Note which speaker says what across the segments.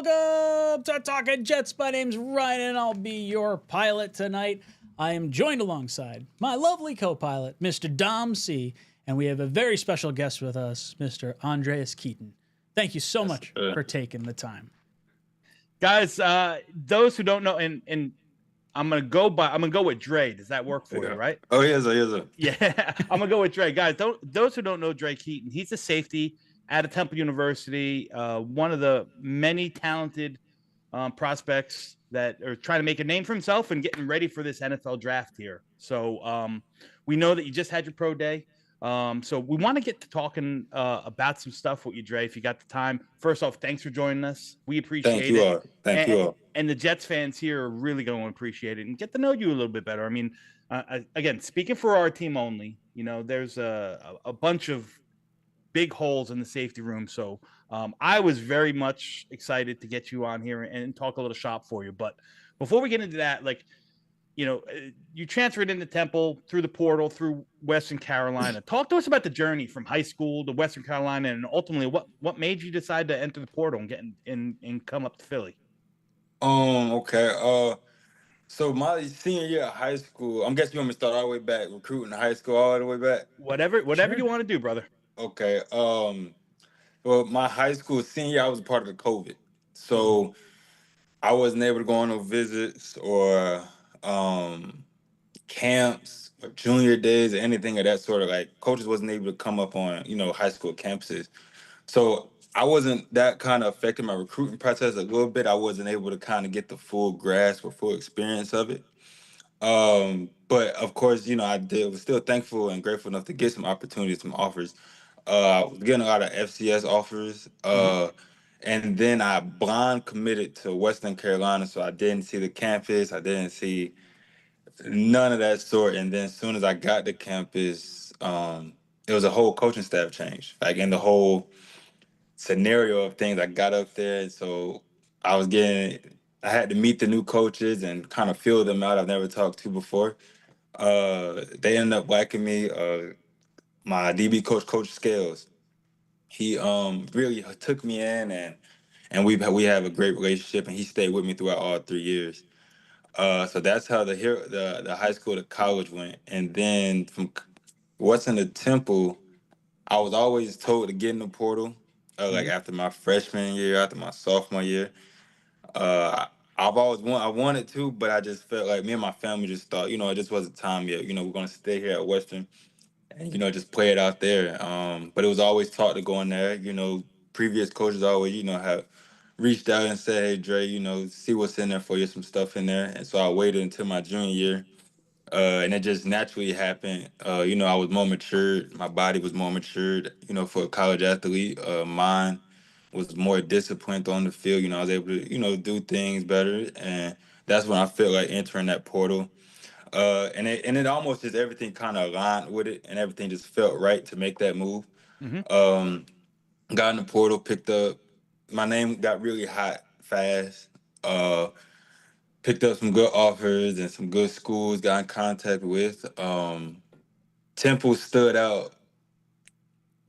Speaker 1: Welcome to Talking Jets. My name's Ryan, and I'll be your pilot tonight. I am joined alongside my lovely co-pilot, Mr. 𝐒𝐻𝐫, and we have a very special guest with us, Mr. Andreas Keaton. Thank you so much for taking the time.
Speaker 2: Guys, those who don't know, and I'm gonna go with Dre. Does that work for you, right?
Speaker 3: Oh, yes.
Speaker 2: Yeah, I'm gonna go with Dre. Guys, those who don't know Dre Keaton, he's a safety at Temple University, one of the many talented prospects that are trying to make a name for himself and getting ready for this NFL draft here. So we know that you just had your pro day. So we want to get to talking about some stuff with you, Dre, if you got the time. First off, thanks for joining us. We appreciate it.
Speaker 3: Thank you all.
Speaker 2: And the Jets fans here are really going to appreciate it and get to know you a little bit better. I mean, again, speaking for our team only, you know, there's a bunch of big holes in the safety room. So I was very much excited to get you on here and talk a little shop for you. But before we get into that, like, you know, you transferred into Temple through the portal through Western Carolina. Talk to us about the journey from high school to Western Carolina, and ultimately what made you decide to enter the portal and get and come up to Philly.
Speaker 3: Okay. So my senior year of high school, I'm guessing you want me to start all the way back, recruiting high school all the way back?
Speaker 2: Whatever
Speaker 1: Sure.
Speaker 2: you want to do, brother.
Speaker 3: Okay. Well, my high school senior year, I was a part of the COVID. So I wasn't able to go on no visits or camps or junior days or anything of that sort of, like, coaches wasn't able to come up on, high school campuses. So I wasn't that kind of affecting my recruiting process a little bit. I wasn't able to kind of get the full grasp or full experience of it. But of course, was still thankful and grateful enough to get some opportunities, some offers. I was getting a lot of FCS offers. And then I blind committed to Western Carolina, so I didn't see the campus. I didn't see none of that sort. And then as soon as I got to campus, it was a whole coaching staff change. Like, in the whole scenario of things, I got up there, and so I had to meet the new coaches and kind of feel them out. I've never talked to before. They ended up liking me. My DB coach, Coach 𝐒𝐿, he really took me in, and we have a great relationship, and he stayed with me throughout all 3 years. So that's how the high school to college went. And then from Western to Temple, I was always told to get in the portal, like after my freshman year, after my sophomore year. I've always I wanted to, but I just felt like me and my family just thought, it just wasn't time yet. We're gonna stay here at Western and just play it out there. But it was always taught to go in there. Previous coaches always, have reached out and said, "Hey, Dre, see what's in there for you, some stuff in there." And so I waited until my junior year. And it just naturally happened. I was more matured. My body was more matured, for a college athlete. Mine was more disciplined on the field. I was able to, do things better. And that's when I felt like entering that portal. And it almost just everything kind of aligned with it, and everything just felt right to make that move. Got in the portal, picked up. My name got really hot fast. Picked up some good offers and some good schools, got in contact with. Temple stood out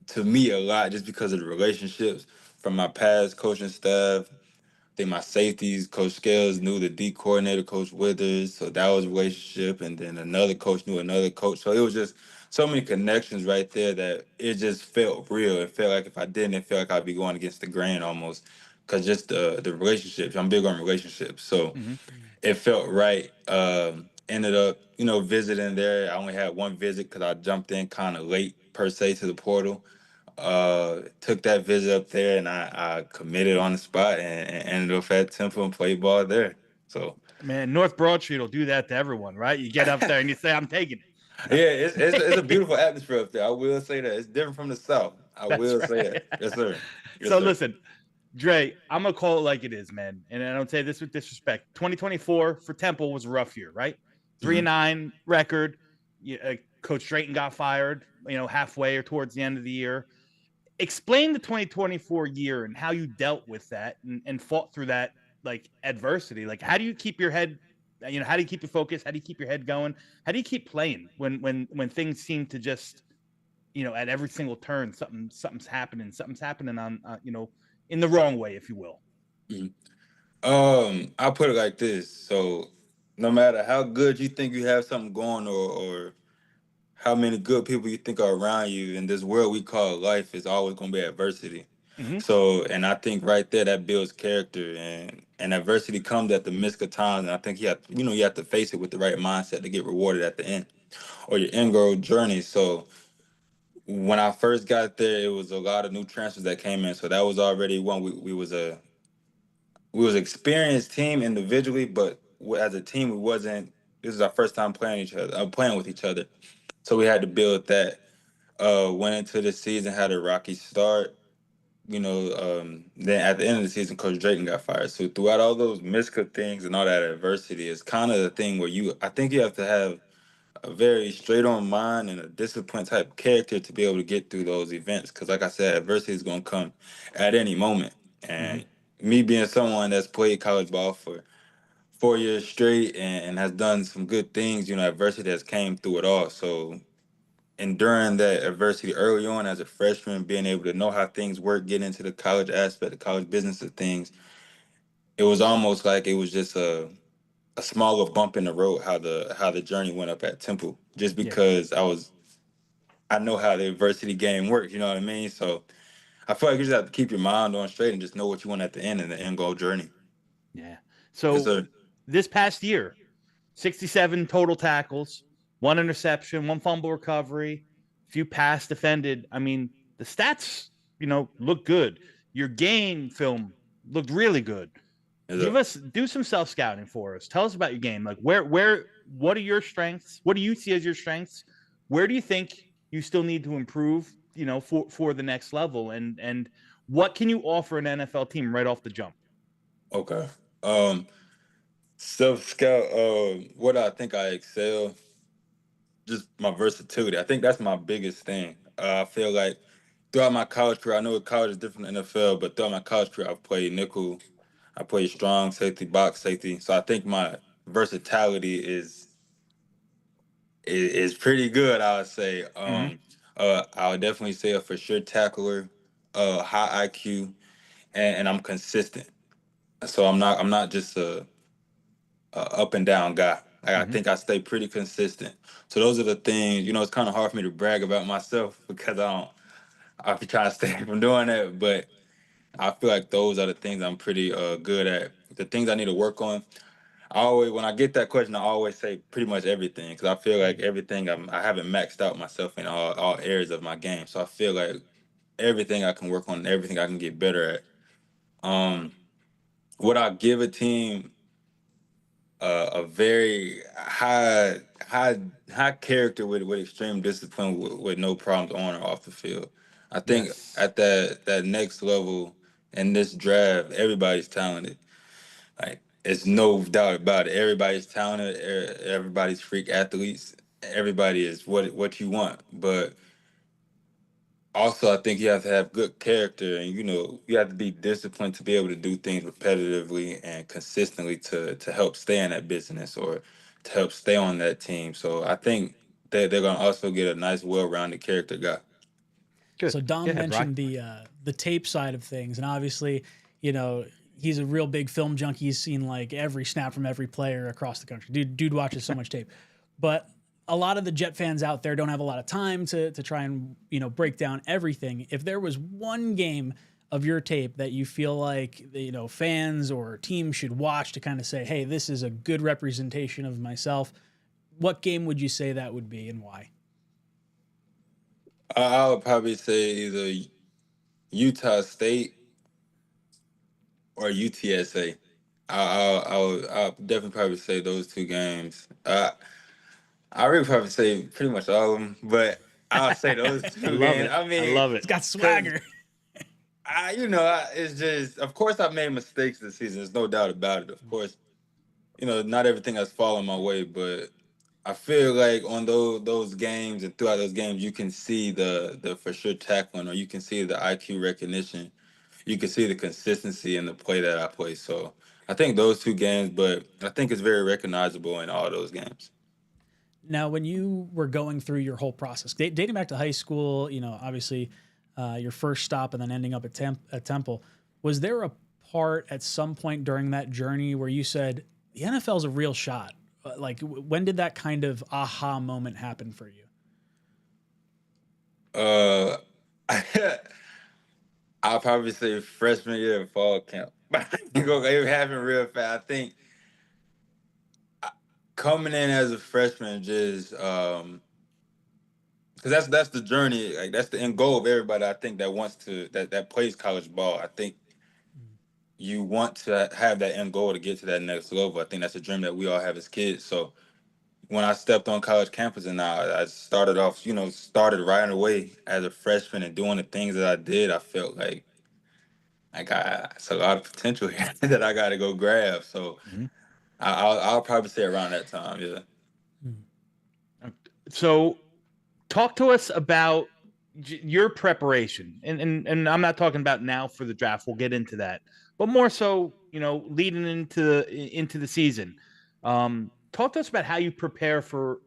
Speaker 3: to me a lot just because of the relationships from my past coaching staff. I think my safeties, Coach 𝐒𝐿, knew the D coordinator, Coach Withers, so that was a relationship. And then another coach knew another coach. So it was just so many connections right there that it just felt real. It felt like if I didn't, it felt like I'd be going against the grain almost. Because just the relationships, I'm big on relationships. So it felt right. Ended up, visiting there. I only had one visit because I jumped in kind of late per se to the portal. Took that visit up there, and I committed on the spot and ended up at Temple and played ball there. So,
Speaker 2: man, North Broad Street will do that to everyone, right? You get up there and you say, "I'm taking it."
Speaker 3: Yeah, it's a beautiful atmosphere up there. I will say that. It's different from the South. I will say that. Yes, sir. Yes,
Speaker 2: so
Speaker 3: sir.
Speaker 2: Listen, Dre, I'm gonna call it like it is, man, and I don't say this with disrespect. 2024 for Temple was a rough year, right? 3-9 record. Coach Drayton got fired, halfway or towards the end of the year. Explain the 2024 year and how you dealt with that and fought through that, like, adversity. Like, how do you keep your head? How do you keep your focus? How do you keep your head going? How do you keep playing when things seem to just, at every single turn, something's happening on, in the wrong way, if you will.
Speaker 3: Mhm. I'll put it like this. So no matter how good you think you have something going, or how many good people you think are around you in this world we call life, is always going to be adversity.
Speaker 2: Hmm.
Speaker 3: So, and I think right there that builds character, and adversity comes at the midst of times. And I think you have to face it with the right mindset to get rewarded at the end, or your end goal journey. So when I first got there, it was a lot of new transfers that came in. So that was already one. We was an experienced team individually, but as a team, we wasn't. This is our first time playing with each other. So we had to build that. Went into the season, had a rocky start. Then at the end of the season, Coach Drayton got fired. So throughout all those miscut things and all that adversity, it's kind of the thing where I think you have to have a very straight on mind and a disciplined type character to be able to get through those events. Because like I said, adversity is going to come at any moment.
Speaker 2: Hmm.
Speaker 3: And me being someone that's played college ball for 4 years straight and has done some good things, adversity has came through it all. So enduring that adversity early on as a freshman, being able to know how things work, get into the college aspect, the college business of things, it was almost like it was just a smaller bump in the road how the journey went up at Temple. Just
Speaker 1: Yeah.
Speaker 3: because I know how the adversity game works, you know what I mean? So I feel like you just have to keep your mind on straight and just know what you want at the end and the end goal journey.
Speaker 2: Yeah.
Speaker 3: Yes,
Speaker 2: So
Speaker 3: sir.
Speaker 2: this past year, 67 total tackles, one interception, one fumble recovery, few pass defended. I mean, the stats, look good. Your game film looked really good.
Speaker 3: Yes, sir.
Speaker 2: Do some self scouting for us. Tell us about your game. Like what are your strengths? What do you see as your strengths? Where do you think you still need to improve, for the next level? And what can you offer an NFL team right off the jump?
Speaker 3: Okay. Um, Self scout. What I think I excel, just my versatility. I think that's my biggest thing. I feel like throughout my college career, I know college is different than NFL, but throughout my college career, I've played nickel, I played strong safety, box safety. So I think my versatility is pretty good. I would say.
Speaker 2: Mm-hmm.
Speaker 3: I would definitely say a for sure tackler, high IQ, and I'm consistent. So I'm not just a up and down guy. Like, I
Speaker 2: Mm-hmm.
Speaker 3: think I stay pretty consistent. So those are the things. It's kind of hard for me to brag about myself because I be trying to stay from doing that. But I feel like those are the things I'm pretty good at. The things I need to work on. When I get that question, I always say pretty much everything because I feel like everything I haven't maxed out myself in all areas of my game. So I feel like everything I can work on, everything I can get better at. Um, what I give a team, a very high character with extreme discipline with no problems on or off the field. I think
Speaker 2: Yes.
Speaker 3: at that next level in this draft, everybody's talented. Like, it's no doubt about it. Everybody's talented. Everybody's freak athletes. Everybody is what you want. But also, I think you have to have good character, and you have to be disciplined to be able to do things repetitively and consistently to help stay in that business or to help stay on that team. So I think they're gonna also get a nice, well-rounded character guy.
Speaker 2: Good.
Speaker 1: So
Speaker 2: Go
Speaker 1: Dom
Speaker 2: ahead, Rye.
Speaker 1: mentioned the tape side of things, and obviously, you know, he's a real big film junkie. He's seen like every snap from every player across the country. Dude watches so much tape. But a lot of the Jet fans out there don't have a lot of time to try and break down everything. If there was one game of your tape that you feel like fans or teams should watch to kind of say, hey, this is a good representation of myself, what game would you say that would be and why?
Speaker 3: I would probably say either Utah State or UTSA. I'll definitely probably say those two games. I really probably say pretty much all of them, but I'll say those
Speaker 2: I
Speaker 3: two
Speaker 2: love
Speaker 3: games.
Speaker 2: it.
Speaker 3: I
Speaker 2: I
Speaker 3: mean,
Speaker 2: love it.
Speaker 1: It's got
Speaker 3: because
Speaker 1: swagger.
Speaker 3: it's just, of course, I've made mistakes this season. There's no doubt about it. Of course, not everything has fallen my way, but I feel like on those games and throughout those games, you can see the for sure tackling, or you can see the IQ recognition. You can see the consistency in the play that I play. So I think those two games, but I think it's very recognizable in all those games.
Speaker 1: Now, when you were going through your whole process, dating back to high school, obviously your first stop and then ending up at Temple, was there a part at some point during that journey where you said the NFL is a real shot? Like, when did that kind of aha moment happen for you?
Speaker 3: Uh, I'll probably say freshman year of fall camp. It happened real fast. I think coming in as a freshman just because that's the journey, like that's the end goal of everybody. I think that wants to that plays college ball. I think you want to have that end goal to get to that next level. I think that's a dream that we all have as kids. So when I stepped on college campus and I started off, started right away as a freshman and doing the things that I did, I felt like it's a lot of potential here that I got to go grab. So I'll probably say around that time, yeah.
Speaker 2: So talk to us about your preparation, and I'm not talking about now for the draft. We'll get into that, but more so, leading into the season. Talk to us about how you prepare for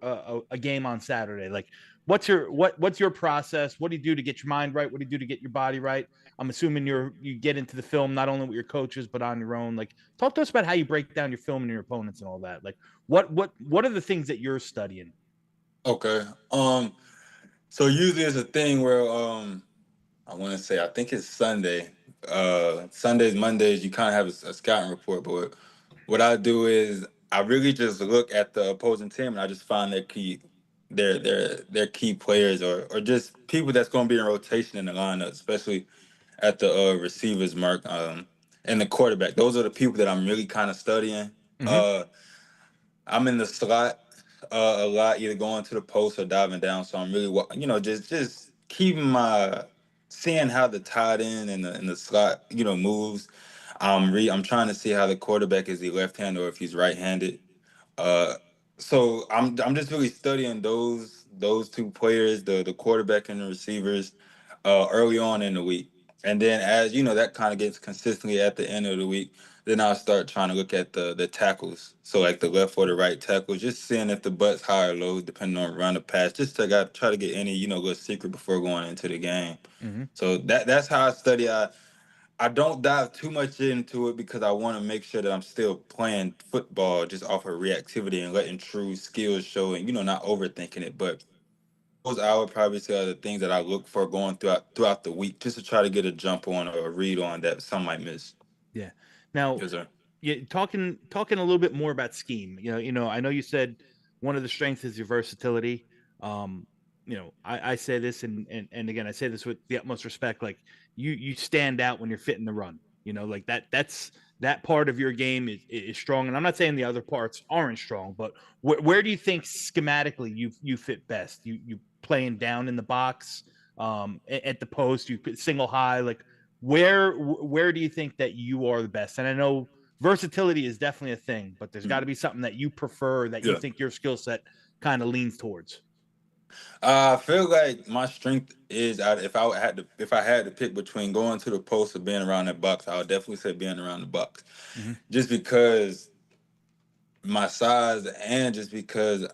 Speaker 2: a game on Saturday. Like, what's your process? What do you do to get your mind right? What do you do to get your body right? I'm assuming you get into the film not only with your coaches but on your own. Like, talk to us about how you break down your film and your opponents and all that. Like, what are the things that you're studying?
Speaker 3: Okay. So usually it's a thing where I want to say I think it's Sunday. Sundays, Mondays, you kind of have a scouting report. But what I do is I really just look at the opposing team and I just find their key players or just people that's going to be in rotation in the lineup, especially at the receivers mark and the quarterback. Those are the people that I'm really kind of studying. I'm in the slot a lot, either going to the post or diving down. So I'm really, just keeping seeing how the tight end and the slot, moves. I'm trying to see how the quarterback is he left-handed or if he's right-handed. Uh, so I'm just really studying those two players, the quarterback and the receivers, early on in the week. And then as that kind of gets consistently at the end of the week, then I'll start trying to look at the tackles. So like the left or the right tackle, just seeing if the butt's high or low, tending on run or pass, just to try to get any, little secret before going into the game. So that's how I study. I don't dive too much into it because I want to make sure that I'm still playing football just off of reactivity and letting true skills show and, not overthinking it. But those I would probably say are the things that I look for going throughout the week just to try to get a jump on or a read on that some might miss.
Speaker 2: Yeah. Now,
Speaker 3: Yes, sir.
Speaker 2: yeah, talking a little bit more about scheme. I know you said one of the strengths is your versatility. I say this and again I say this with the utmost respect. Like you stand out when you're fitting the run. Like that's that part of your game is strong. And I'm not saying the other parts aren't strong, but where do you think schematically you fit best? You playing down in the box, at the post, you single high. Like where do you think that you are the best? And I know versatility is definitely a thing, but there's got to be something that you prefer that you
Speaker 3: Yeah.
Speaker 2: think your skill set kind of leans towards.
Speaker 3: I feel like my strength is if I had to pick between going to the post or being around that box, I would definitely say being around the box. Just because my size and just because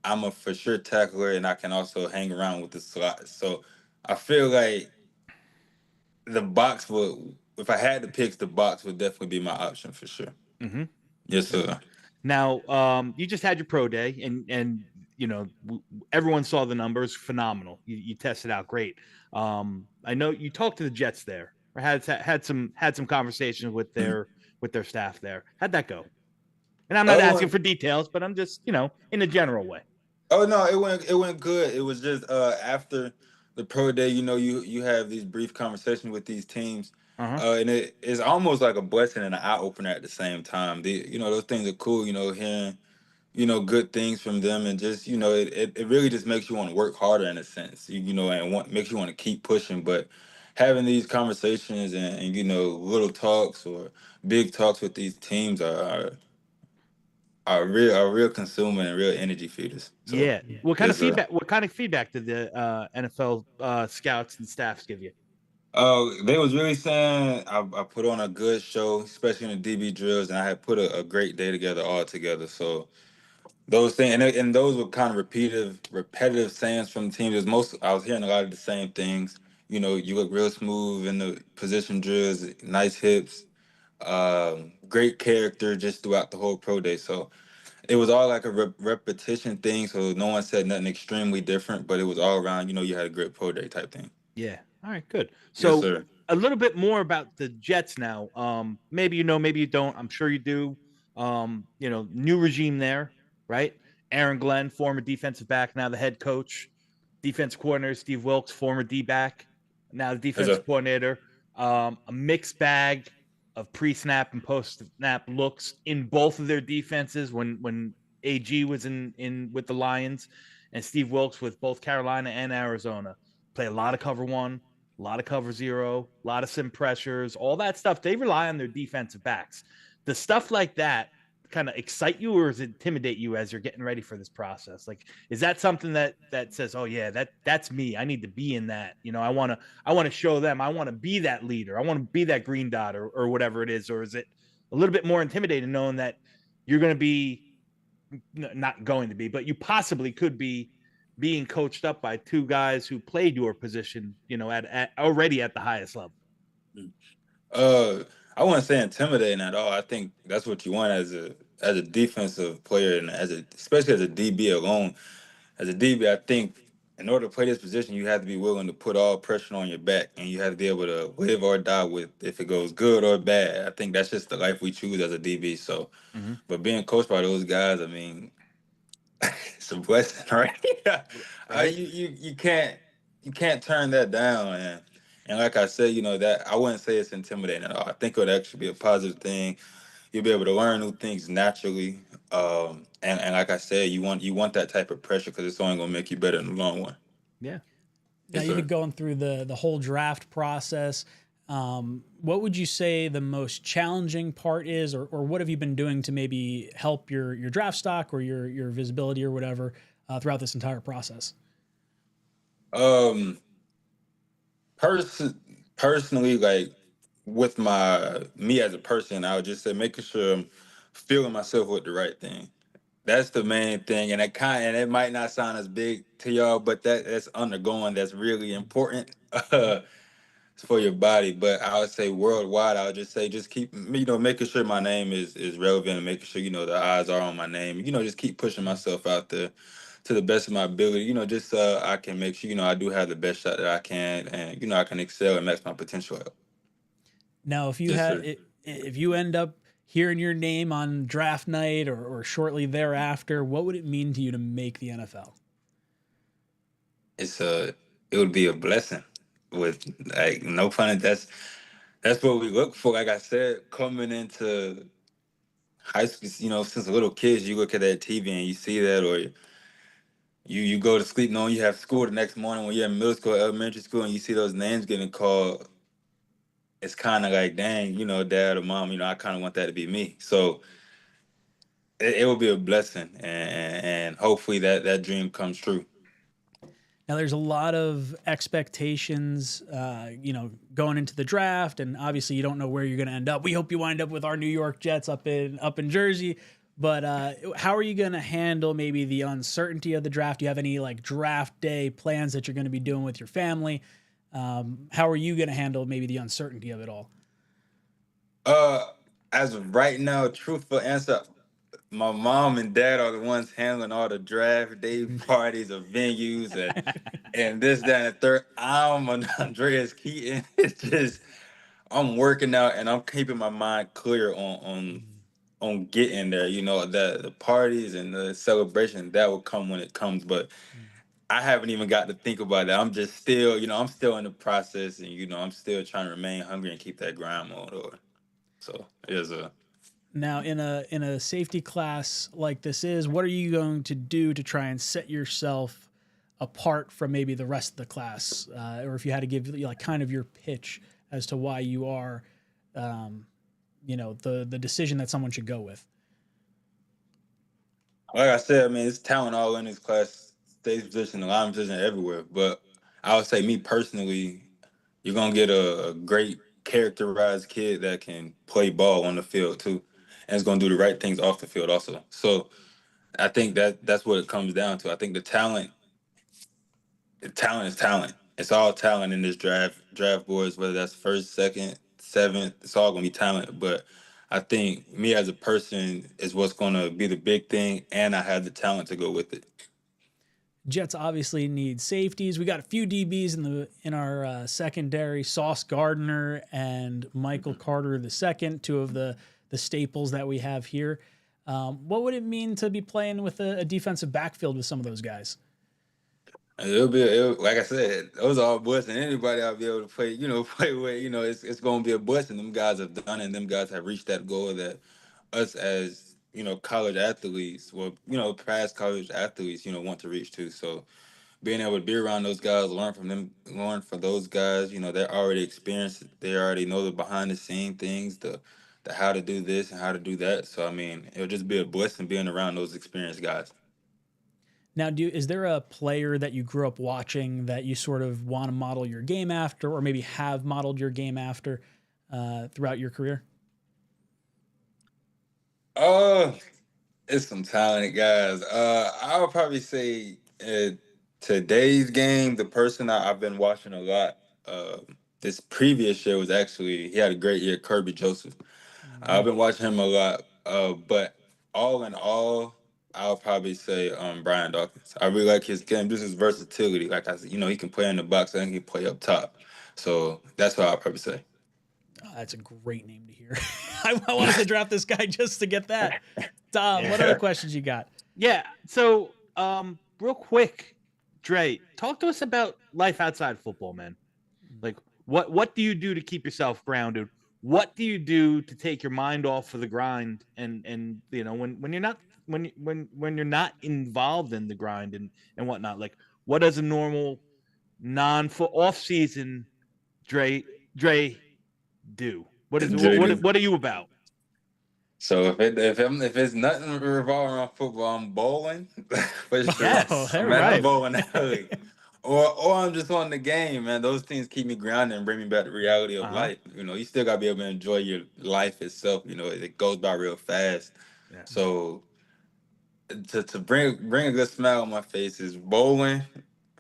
Speaker 3: I'm a for sure tackler and I can also hang around with the slot. So I feel like the box if I had to pick, the box would definitely be my option for sure. Yes, sir.
Speaker 2: Now, you just had your pro day, and everyone saw the numbers. Phenomenal. You tested out great. I know you talked to the Jets there, or had some conversations with their staff there. How'd that go? And I'm not asking for details, but I'm just in a general way.
Speaker 3: Oh no, it went good. It was just after the pro day, you have these brief conversations with these teams, and it is almost like a blessing and an eye opener at the same time. Those things are cool. Hearing good things from them, and just it really just makes you want to work harder in a sense. And makes you want to keep pushing. But having these conversations and little talks or big talks with these teams are real consuming and real energy feeders. So,
Speaker 2: Yeah. What kind of
Speaker 3: yes, sir.
Speaker 2: feedback? What kind of feedback did the NFL scouts and staffs give you?
Speaker 3: They was really saying I put on a good show, especially in the DB drills, and I had put a great day together all together. So those things, and those were kind of repetitive sayings from the team. I was hearing a lot of the same things. You look real smooth in the position drills, nice hips. great character just throughout the whole pro day. So it was all like a repetition thing. So no one said nothing extremely different, but it was all around, you had a great pro day type thing.
Speaker 2: Yeah. All right, good.
Speaker 3: Yes,
Speaker 2: So
Speaker 3: sir.
Speaker 2: a little bit more about the Jets now. Maybe you know, maybe you don't. I'm sure you do. New regime there, right? Aaron Glenn, former defensive back, now the head coach. Defense coordinator Steve Wilkes, former D back, now the
Speaker 3: Yes,
Speaker 2: defensive
Speaker 3: sir.
Speaker 2: coordinator. A mixed bag of pre-snap and post-snap looks in both of their defenses when AG was in with the Lions and Steve Wilkes with both Carolina and Arizona. Play a lot of cover one, a lot of cover zero, a lot of sim pressures, all that stuff. They rely on their defensive backs. The stuff like that kind of excite you or does it intimidate you as you're getting ready for this process? Like, is that something that says, oh yeah, that's me. I need to be in that. I want to show them. I want to be that leader. I want to be that green dot or whatever it is. Or is it a little bit more intimidating knowing that you're going to be not going to be, but you possibly could be being coached up by two guys who played your position, at already at the highest level.
Speaker 3: I wouldn't say intimidating at all. I think that's what you want as a defensive player and especially as a DB alone. As a DB, I think in order to play this position, you have to be willing to put all pressure on your back, and you have to be able to live or die with if it goes good or bad. I think that's just the life we choose as a DB. So, but being coached by those guys, I mean, it's a blessing, right?
Speaker 2: Right.
Speaker 3: You can't turn that down, and like I said, that I wouldn't say it's intimidating at all. I think it would actually be a positive thing. You'll be able to learn new things naturally. And like I said, you want that type of pressure because it's only gonna make you better in the long run.
Speaker 2: Yeah.
Speaker 1: Now
Speaker 3: Yes,
Speaker 1: you've
Speaker 3: sir.
Speaker 1: been going through the whole draft process. What would you say the most challenging part is, or what have you been doing to maybe help your draft stock or your visibility or whatever throughout this entire process?
Speaker 3: Um, personally, like with me as a person, I would just say making sure I'm filling myself with the right thing. That's the main thing, and it might not sound as big to y'all, but that's undergoing. That's really important for your body. But I would say worldwide, I would just say just keep making sure my name is relevant and making sure the eyes are on my name. Just keep pushing myself out there to the best of my ability. Just so I can make sure I do have the best shot that I can, and I can excel and max my potential out.
Speaker 1: Now, if you
Speaker 3: Yes,
Speaker 1: had
Speaker 3: sir.
Speaker 1: if you end up hearing your name on draft night or shortly thereafter, what would it mean to you to make the NFL?
Speaker 3: It would be a blessing with like no pun. That's what we look for. Like I said, coming into high school, since a little kids, you look at that TV and you see that, or you go to sleep knowing you have school the next morning when you're in middle school, elementary school, and you see those names getting called. It's kind of like, dang, dad or mom, I kind of want that to be me. So it will be a blessing, and hopefully that dream comes true.
Speaker 1: Now, there's a lot of expectations, going into the draft, and obviously, you don't know where you're going to end up. We hope you wind up with our New York Jets up in Jersey. But how are you going to handle maybe the uncertainty of the draft? Do you have any like draft day plans that you're going to be doing with your family? How are you going to handle maybe the uncertainty of it all?
Speaker 3: Uh, as of right now, truthful answer, my mom and dad are the ones handling all the draft day parties of venues and this, that, and the third. I'm an Andreas Keaton. It's just I'm working out and I'm keeping my mind clear on getting there. The parties and the celebration that will come when it comes, but I haven't even got to think about that. I'm just still, I'm still in the process, and I'm still trying to remain hungry and keep that grind mode. So it's a
Speaker 1: Now, in a safety class like this is, what are you going to do to try and set yourself apart from maybe the rest of the class, or if you had to give like kind of your pitch as to why you are, the decision that someone should go with?
Speaker 3: like I said. I mean, it's talent all in this class, stage position, line position, everywhere. But I would say, me personally, you're gonna get a great characterized kid that can play ball on the field too, and is gonna do the right things off the field also. So I think that's what it comes down to. I think the talent is talent. It's all talent in this draft boards, whether that's first, second, 7th. It's all gonna be talent, but I think me as a person is what's gonna be the big thing, and I have the talent to go with it.
Speaker 1: Jets obviously need safeties. We got a few DBs in our secondary: Sauce Gardner and Michael Carter II, two of the staples that we have here. What would it mean to be playing with a defensive backfield with some of those guys?
Speaker 3: Like I said, those are all busts, and anybody I'll be able to play, play with, it's going to be a bust, and them guys have done it, and them guys have reached that goal that us as, college athletes, well, past college athletes, want to reach to. So being able to be around those guys, learn from them, learn from those guys, they're already experienced, they already know the behind the scene things, the how to do this and how to do that. So, I mean, it'll just be a blessing being around those experienced guys.
Speaker 1: Now, is there a player that you grew up watching that you sort of want to model your game after, or maybe have modeled your game after throughout your career?
Speaker 3: It's some talented guys. I would probably say today's game, the person I've been watching a lot this previous year was actually, he had a great year, Kirby Joseph. I've been watching him a lot, but all in all, I'll probably say Brian Dawkins. I really like his game. This is versatility. Like I said, he can play in the box and he can play up top. So that's what I'll probably say.
Speaker 1: Oh, that's a great name to hear. I wanted to draft this guy just to get that. Dom, what other questions you got?
Speaker 2: Yeah. So, real quick, Dre, talk to us about life outside football, man. Like, what do you do to keep yourself grounded? What do you do to take your mind off of the grind? And when you're not when you're not involved in the grind and whatnot, like what does a normal off season Dre do? What are you about?
Speaker 3: So if it's nothing revolving around football, I'm bowling. For sure.
Speaker 2: Yes,
Speaker 3: I'm bowling alley. Or I'm just on the game, man. Those things keep me grounded and bring me back to reality of life. You still gotta be able to enjoy your life itself. It goes by real fast. Yeah. So to bring a good smile on my face is bowling,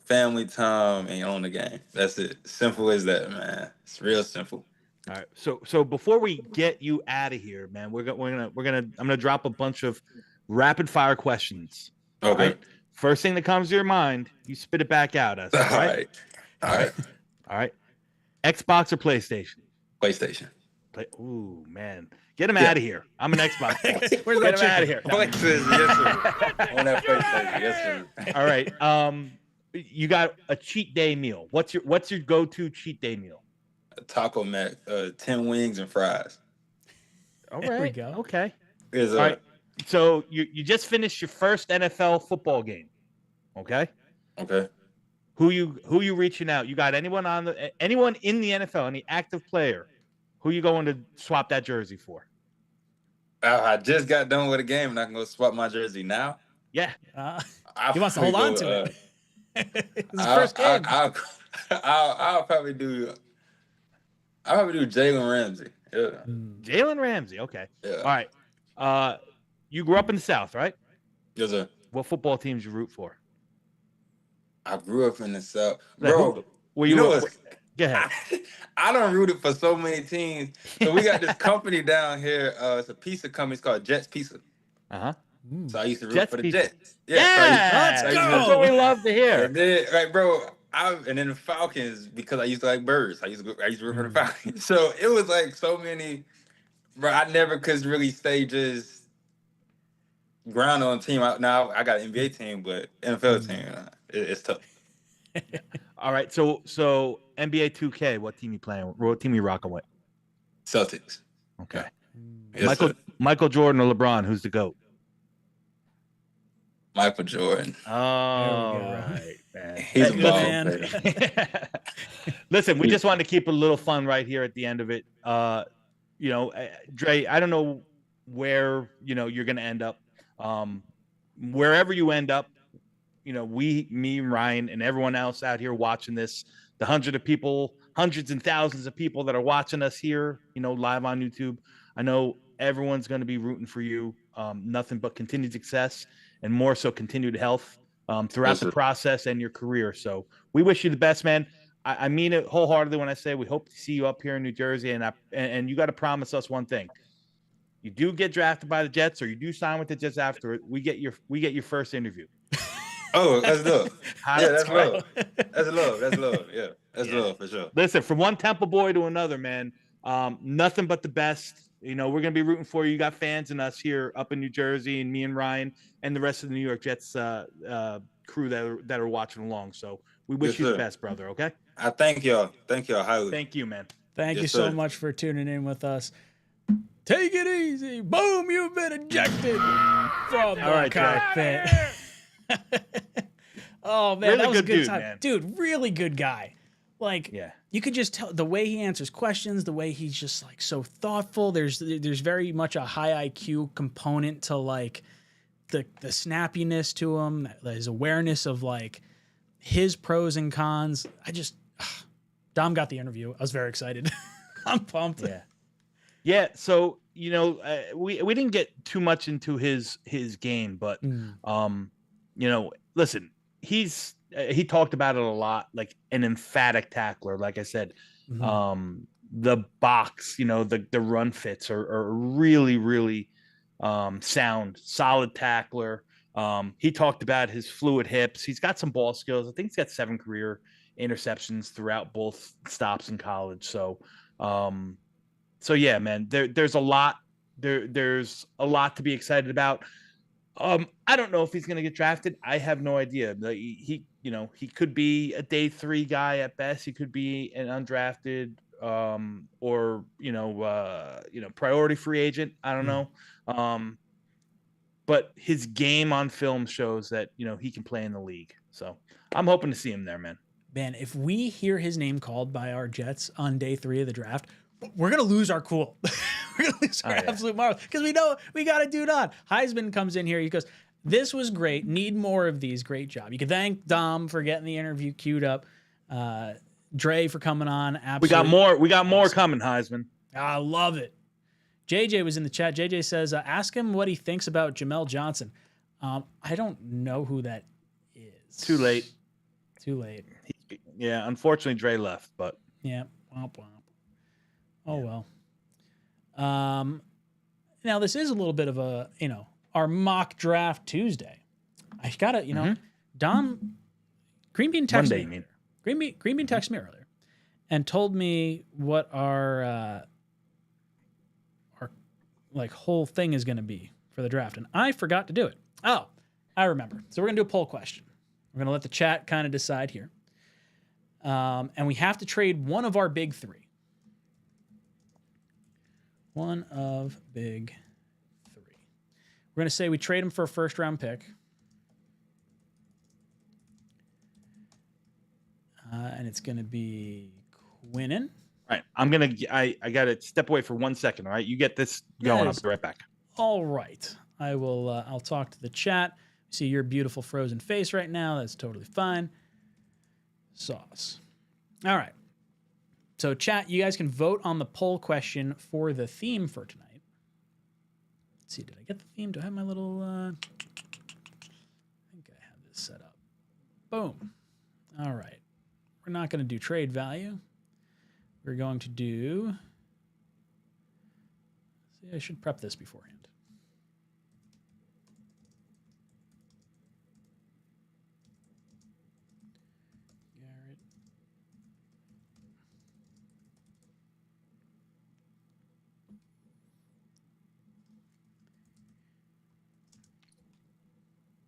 Speaker 3: family time, and on the game. That's it. Simple as that, man. It's real simple.
Speaker 2: All right. So before we get you out of here, man, I'm gonna drop a bunch of rapid fire questions.
Speaker 3: Okay.
Speaker 2: Right? First thing that comes to your mind, you spit it back out us. All right. All right. Xbox or PlayStation?
Speaker 3: PlayStation.
Speaker 2: Ooh, man. Get him out of here. I'm an Xbox guy.
Speaker 1: Where's that
Speaker 2: out of here?
Speaker 3: PlayStation, yes, sir. On that PlayStation, yes, sir.
Speaker 2: All right. You got a cheat day meal. What's your go-to cheat day meal?
Speaker 3: A Taco Mac, 10 wings and fries.
Speaker 2: All right.
Speaker 1: There we go.
Speaker 2: Okay.
Speaker 3: All
Speaker 2: right. So you just finished your first NFL football game. Okay.
Speaker 3: Okay.
Speaker 2: Who you reaching out? You got anyone in the NFL, any active player? Who you going to swap that jersey for?
Speaker 3: I just got done with a game, and I can go swap my jersey now.
Speaker 2: Yeah.
Speaker 1: He wants to hold on to it. It's his first game.
Speaker 3: I'll probably do Jalen Ramsey. Yeah.
Speaker 2: Jalen Ramsey. Okay.
Speaker 3: Yeah.
Speaker 2: All right. You grew up in the South, right?
Speaker 3: Yes, sir.
Speaker 2: What football teams you root for?
Speaker 3: I grew up in the South, bro.
Speaker 2: Go ahead.
Speaker 3: I done rooted for so many teams. So we got this company down here. It's a pizza company. It's called Jets Pizza. So I used to root for the Jets.
Speaker 2: Yeah, let's go. That's what we love to hear.
Speaker 3: And then, bro, and then the Falcons, because I used to like birds. I used to root for the Falcons. So it was like so many. Bro, I never could really stay just ground on team. Now I got an NBA team, but NFL team, it's tough.
Speaker 2: All right, so NBA 2K, what team you playing? What team you rocking with?
Speaker 3: Celtics.
Speaker 2: Okay.
Speaker 3: Yes,
Speaker 2: Michael Jordan or LeBron? Who's the GOAT?
Speaker 3: Michael Jordan.
Speaker 2: All right, man.
Speaker 3: He's a ball player.
Speaker 2: Listen, we just wanted to keep a little fun right here at the end of it. Dre, I don't know where you're going to end up. Wherever you end up, me, Ryan, and everyone else out here watching this, the hundreds and thousands of people that are watching us here, live on YouTube. I know everyone's going to be rooting for you. Nothing but continued success and more so continued health throughout the process and your career. So we wish you the best, man. I mean it wholeheartedly when I say we hope to see you up here in New Jersey, and you got to promise us one thing. You do get drafted by the Jets, or you do sign with the Jets after it, we get your first interview.
Speaker 3: Oh, that's love.
Speaker 2: How-
Speaker 3: Yeah, that's
Speaker 1: That's
Speaker 3: love. That's love. That's love. Yeah, that's
Speaker 2: Yeah.
Speaker 3: love for sure.
Speaker 2: Listen, from one Temple boy to another, man. Nothing but the best. You know, we're gonna be rooting for you. You got fans in us here up in New Jersey, and me and Ryan and the rest of the New York Jets crew that are watching along. So we wish
Speaker 3: Yes,
Speaker 2: you the
Speaker 3: sir.
Speaker 2: best, brother. Okay.
Speaker 3: I thank y'all. Thank y'all highly.
Speaker 2: Thank you, man.
Speaker 1: Thank
Speaker 3: Yes,
Speaker 1: you so
Speaker 3: sir.
Speaker 1: much for tuning in with us. Take it easy. Boom, you've been ejected from the
Speaker 2: All right,
Speaker 1: cockpit. Oh, man,
Speaker 2: Really
Speaker 1: that was a
Speaker 2: good
Speaker 1: good
Speaker 2: dude,
Speaker 1: time.
Speaker 2: man.
Speaker 1: Dude, really good guy. Like,
Speaker 2: Yeah.
Speaker 1: you could just tell the way he answers questions, the way he's just like so thoughtful. There's very much a high IQ component to like the snappiness to him, his awareness of like his pros and cons. Dom got the interview. I was very excited. I'm pumped.
Speaker 2: Yeah. Yeah. So we didn't get too much into his game, but listen, he talked about it a lot, like an emphatic tackler. Like I said, the box, the run fits are really, really sound, solid tackler. He talked about his fluid hips. He's got some ball skills. I think he's got 7 career interceptions throughout both stops in college. So yeah, man, there's a lot. There's a lot to be excited about. I don't know if he's going to get drafted. I have no idea. He could be a day 3 guy at best. He could be an undrafted, or priority free agent. I don't know. But his game on film shows that he can play in the league. So I'm hoping to see him there, man.
Speaker 1: Man, if we hear his name called by our Jets on day 3 of the draft, we're going to lose our cool. We're going to lose our absolute marvel because we know we got a dude on. Heisman comes in here. He goes, this was great. Need more of these. Great job. You can thank Dom for getting the interview queued up. Dre for coming on. Absolutely.
Speaker 2: We got more coming, Heisman.
Speaker 1: I love it. JJ was in the chat. JJ says, ask him what he thinks about Jamel Johnson. I don't know who that is.
Speaker 2: Too late. Yeah, unfortunately, Dre left, but
Speaker 1: yeah. Womp womp. Oh, well. Now, this is a little bit of a, our mock draft Tuesday. I got to, Dom, Green Bean texted
Speaker 2: Monday,
Speaker 1: me.
Speaker 2: you mean.
Speaker 1: Green Bean texted me earlier and told me what our whole thing is going to be for the draft. And I forgot to do it. Oh, I remember. So we're going to do a poll question. We're going to let the chat kind of decide here. And we have to trade one of our big 3. One of big 3. We're going to say we trade him for a first-round pick. And it's going to be Quinnen.
Speaker 2: All right, I got to step away for 1 second. All right, you get this going. I'll be right back.
Speaker 1: All right. I will. I'll talk to the chat. See your beautiful frozen face right now. That's totally fine. Sauce. All right. So, chat, you guys can vote on the poll question for the theme for tonight. Let's see. Did I get the theme? Do I have my little... I think I have this set up. Boom. All right. We're not going to do trade value. We're going to do... See, I should prep this beforehand.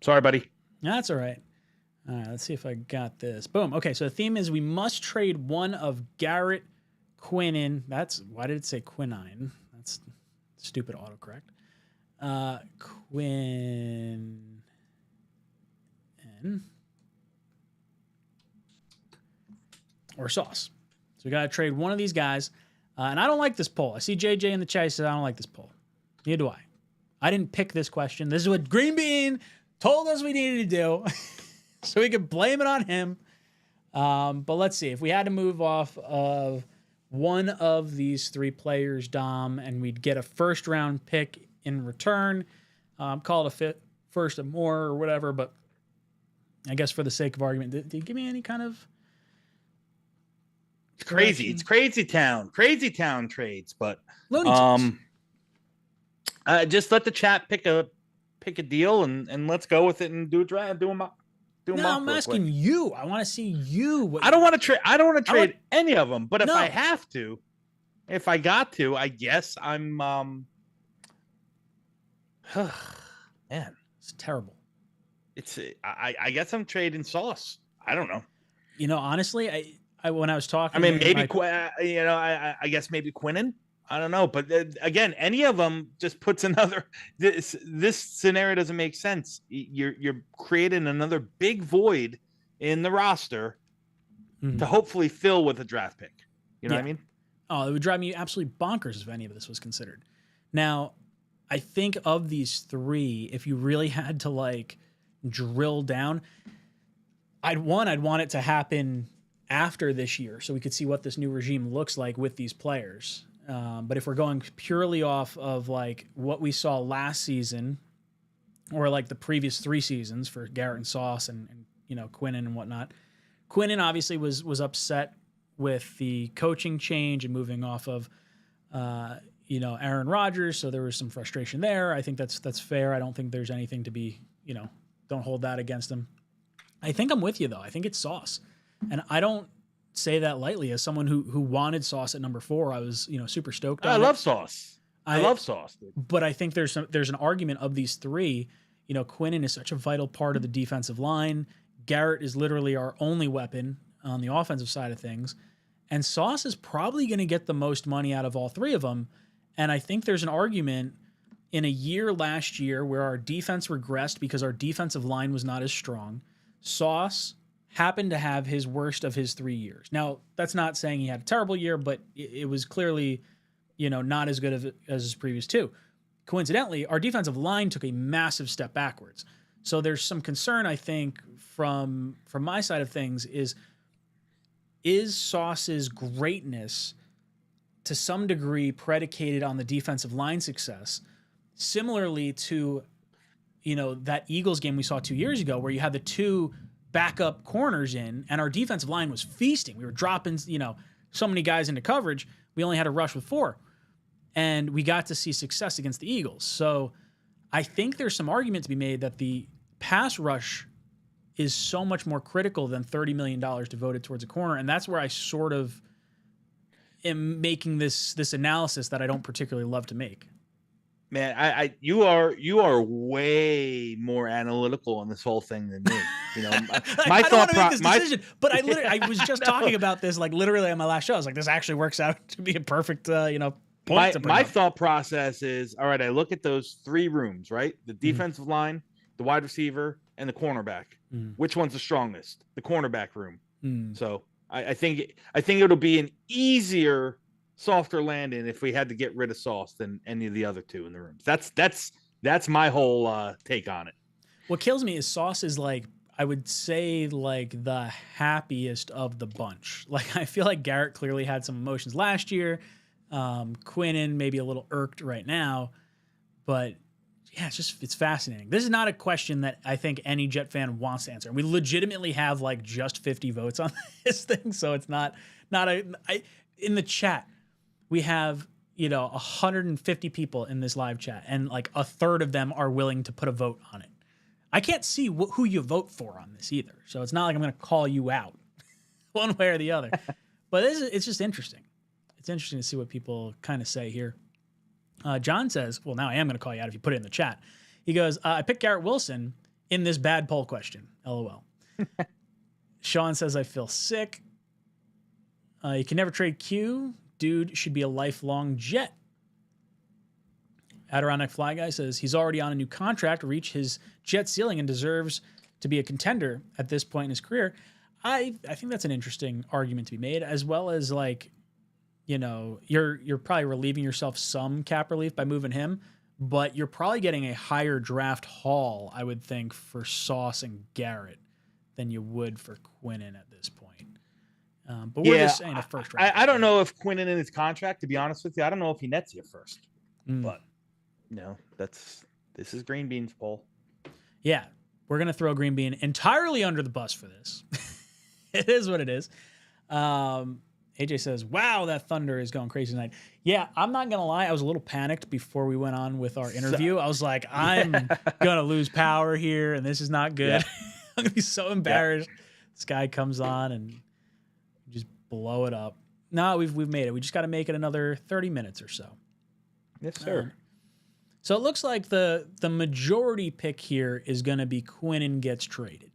Speaker 2: Sorry, buddy.
Speaker 1: That's all right. All right, let's see if I got this. Boom. Okay, so the theme is we must trade one of Garrett Quinnen. Why did it say quinine? That's stupid autocorrect. Quinnen. Or Sauce. So we got to trade one of these guys. And I don't like this poll. I see JJ in the chat. He says, I don't like this poll. Neither do I. I didn't pick this question. This is what Green Bean told us we needed to do. So we could blame it on him. But let's see. If we had to move off of one of these 3 players, Dom, and we'd get a first-round pick in return, call it a first or more or whatever, but I guess for the sake of argument, did you give me any kind of
Speaker 2: It's crazy. It's crazy town trades. But
Speaker 1: Looney Tunes.
Speaker 2: just let the chat pick a deal and let's go with it and do a draft. Do a mock.
Speaker 1: No, I'm asking you. I want to see you.
Speaker 2: I don't want to trade. I don't want to trade any of them. But if I have to, if I got to, I guess I'm. Man,
Speaker 1: it's terrible.
Speaker 2: It's. I guess I'm trading Sauce. I don't know.
Speaker 1: You know, honestly, I when I was talking,
Speaker 2: I mean, maybe I guess maybe Quinnen. I don't know, but again, any of them just puts another. This scenario doesn't make sense. You're creating another big void in the roster to hopefully fill with a draft pick. You know what I mean?
Speaker 1: Oh, it would drive me absolutely bonkers if any of this was considered. Now, I think of these three, if you really had to like drill down, I'd want it to happen after this year so we could see what this new regime looks like with these players. But if we're going purely off of like what we saw last season or like the previous 3 seasons for Garrett and Sauce and you know, Quinnen and whatnot, Quinnen obviously was upset with the coaching change and moving off of, you know, Aaron Rodgers. So there was some frustration there. I think that's fair. I don't think there's anything to be, you know, don't hold that against him. I think I'm with you though. I think it's Sauce, and I don't say that lightly. As someone who wanted Sauce at number 4, I was, you know, super stoked.
Speaker 2: I love Sauce. I love Sauce, dude.
Speaker 1: But I think there's an argument of these 3. You know, Quinnen is such a vital part of the defensive line. Garrett is literally our only weapon on the offensive side of things, and Sauce is probably going to get the most money out of all 3 of them. And I think there's an argument in a year last year where our defense regressed because our defensive line was not as strong. Sauce happened to have his worst of his 3 years. Now, that's not saying he had a terrible year, but it was clearly, you know, not as good as his previous 2. Coincidentally, our defensive line took a massive step backwards. So there's some concern, I think, from my side of things is Sauce's greatness to some degree predicated on the defensive line success, similarly to, you know, that Eagles game we saw 2 years ago where you had the 2 backup corners in and our defensive line was feasting. We were dropping, you know, so many guys into coverage. We only had to rush with 4, and we got to see success against the Eagles. So I think there's some argument to be made that the pass rush is so much more critical than $30 million devoted towards a corner. And that's where I sort of am making this analysis that I don't particularly love to make.
Speaker 2: Man, you are way more analytical on this whole thing than me. You know,
Speaker 1: I don't want to make this decision, but I was just talking about this like literally on my last show. I was like, this actually works out to be a perfect, you know, point.
Speaker 2: My thought process is, all right, I look at those 3 rooms, right? The defensive line, the wide receiver, and the cornerback. Which one's the strongest? The cornerback room. So I think it'll be an easier, softer landing if we had to get rid of Sauce than any of the other 2 in the rooms. That's my whole take on it.
Speaker 1: What kills me is Sauce is like, I would say like the happiest of the bunch. Like I feel like Garrett clearly had some emotions last year. Quinnen maybe a little irked right now, but yeah, it's fascinating. This is not a question that I think any Jet fan wants to answer. We legitimately have like just 50 votes on this thing, so it's not in the chat. We have, you know, 150 people in this live chat, and like a third of them are willing to put a vote on it. I can't see who you vote for on this either, so it's not like I'm going to call you out one way or the other. But it's just interesting. It's interesting to see what people kind of say here. John says, well, now I am going to call you out if you put it in the chat. He goes, I picked Garrett Wilson in this bad poll question. LOL. Sean says, I feel sick. You can never trade Q. Dude should be a lifelong Jet. Adirondack Fly Guy says, he's already on a new contract, reached his Jet ceiling, and deserves to be a contender at this point in his career. I think that's an interesting argument to be made, as well as like, you know, you're probably relieving yourself some cap relief by moving him, but you're probably getting a higher draft haul, I would think, for Sauce and Garrett than you would for Quinnen at this point. But we're just saying a first round.
Speaker 2: I don't know if Quinnen in his contract, to be honest with you, I don't know if he nets you first. But no, this is Green Bean's poll.
Speaker 1: Yeah, we're gonna throw Green Bean entirely under the bus for this. It is what it is. AJ says, wow, that thunder is going crazy tonight. Yeah, I'm not going to lie. I was a little panicked before we went on with our interview. I was like, I'm going to lose power here, and this is not good.
Speaker 2: Yeah.
Speaker 1: I'm going to be so embarrassed. This guy comes on and just blow it up. No, we've made it. We just got to make it another 30 minutes or so.
Speaker 2: Yes, sir.
Speaker 1: So it looks like the majority pick here is going to be 𝐂𝐮𝐬 gets traded.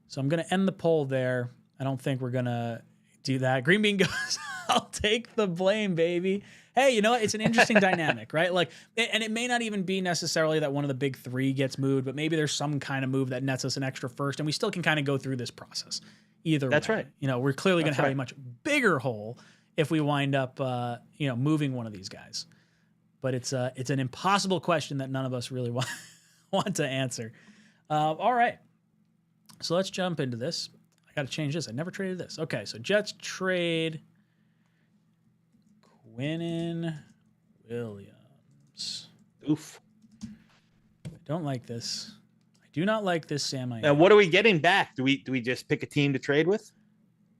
Speaker 1: So I'm going to end the poll there. I don't think we're going to do that. Green Bean goes, I'll take the blame, baby. Hey, you know what? It's an interesting dynamic, right? Like, and it may not even be necessarily that one of the big three gets moved, but maybe there's some kind of move that nets us an extra first, and we still can kind of go through this process. Either way.
Speaker 2: That's right.
Speaker 1: You know, we're clearly going to have a much bigger hole if we wind up, moving one of these guys. But it's an impossible question that none of us really want to answer. All right. So let's jump into this. I got to change this. I never traded this. Okay, so Jets trade 𝐂𝐮𝐬 Williams.
Speaker 2: Oof.
Speaker 1: I don't like this. I do not like this, Sam.
Speaker 2: Now, what are we getting back? Do we just pick a team to trade with?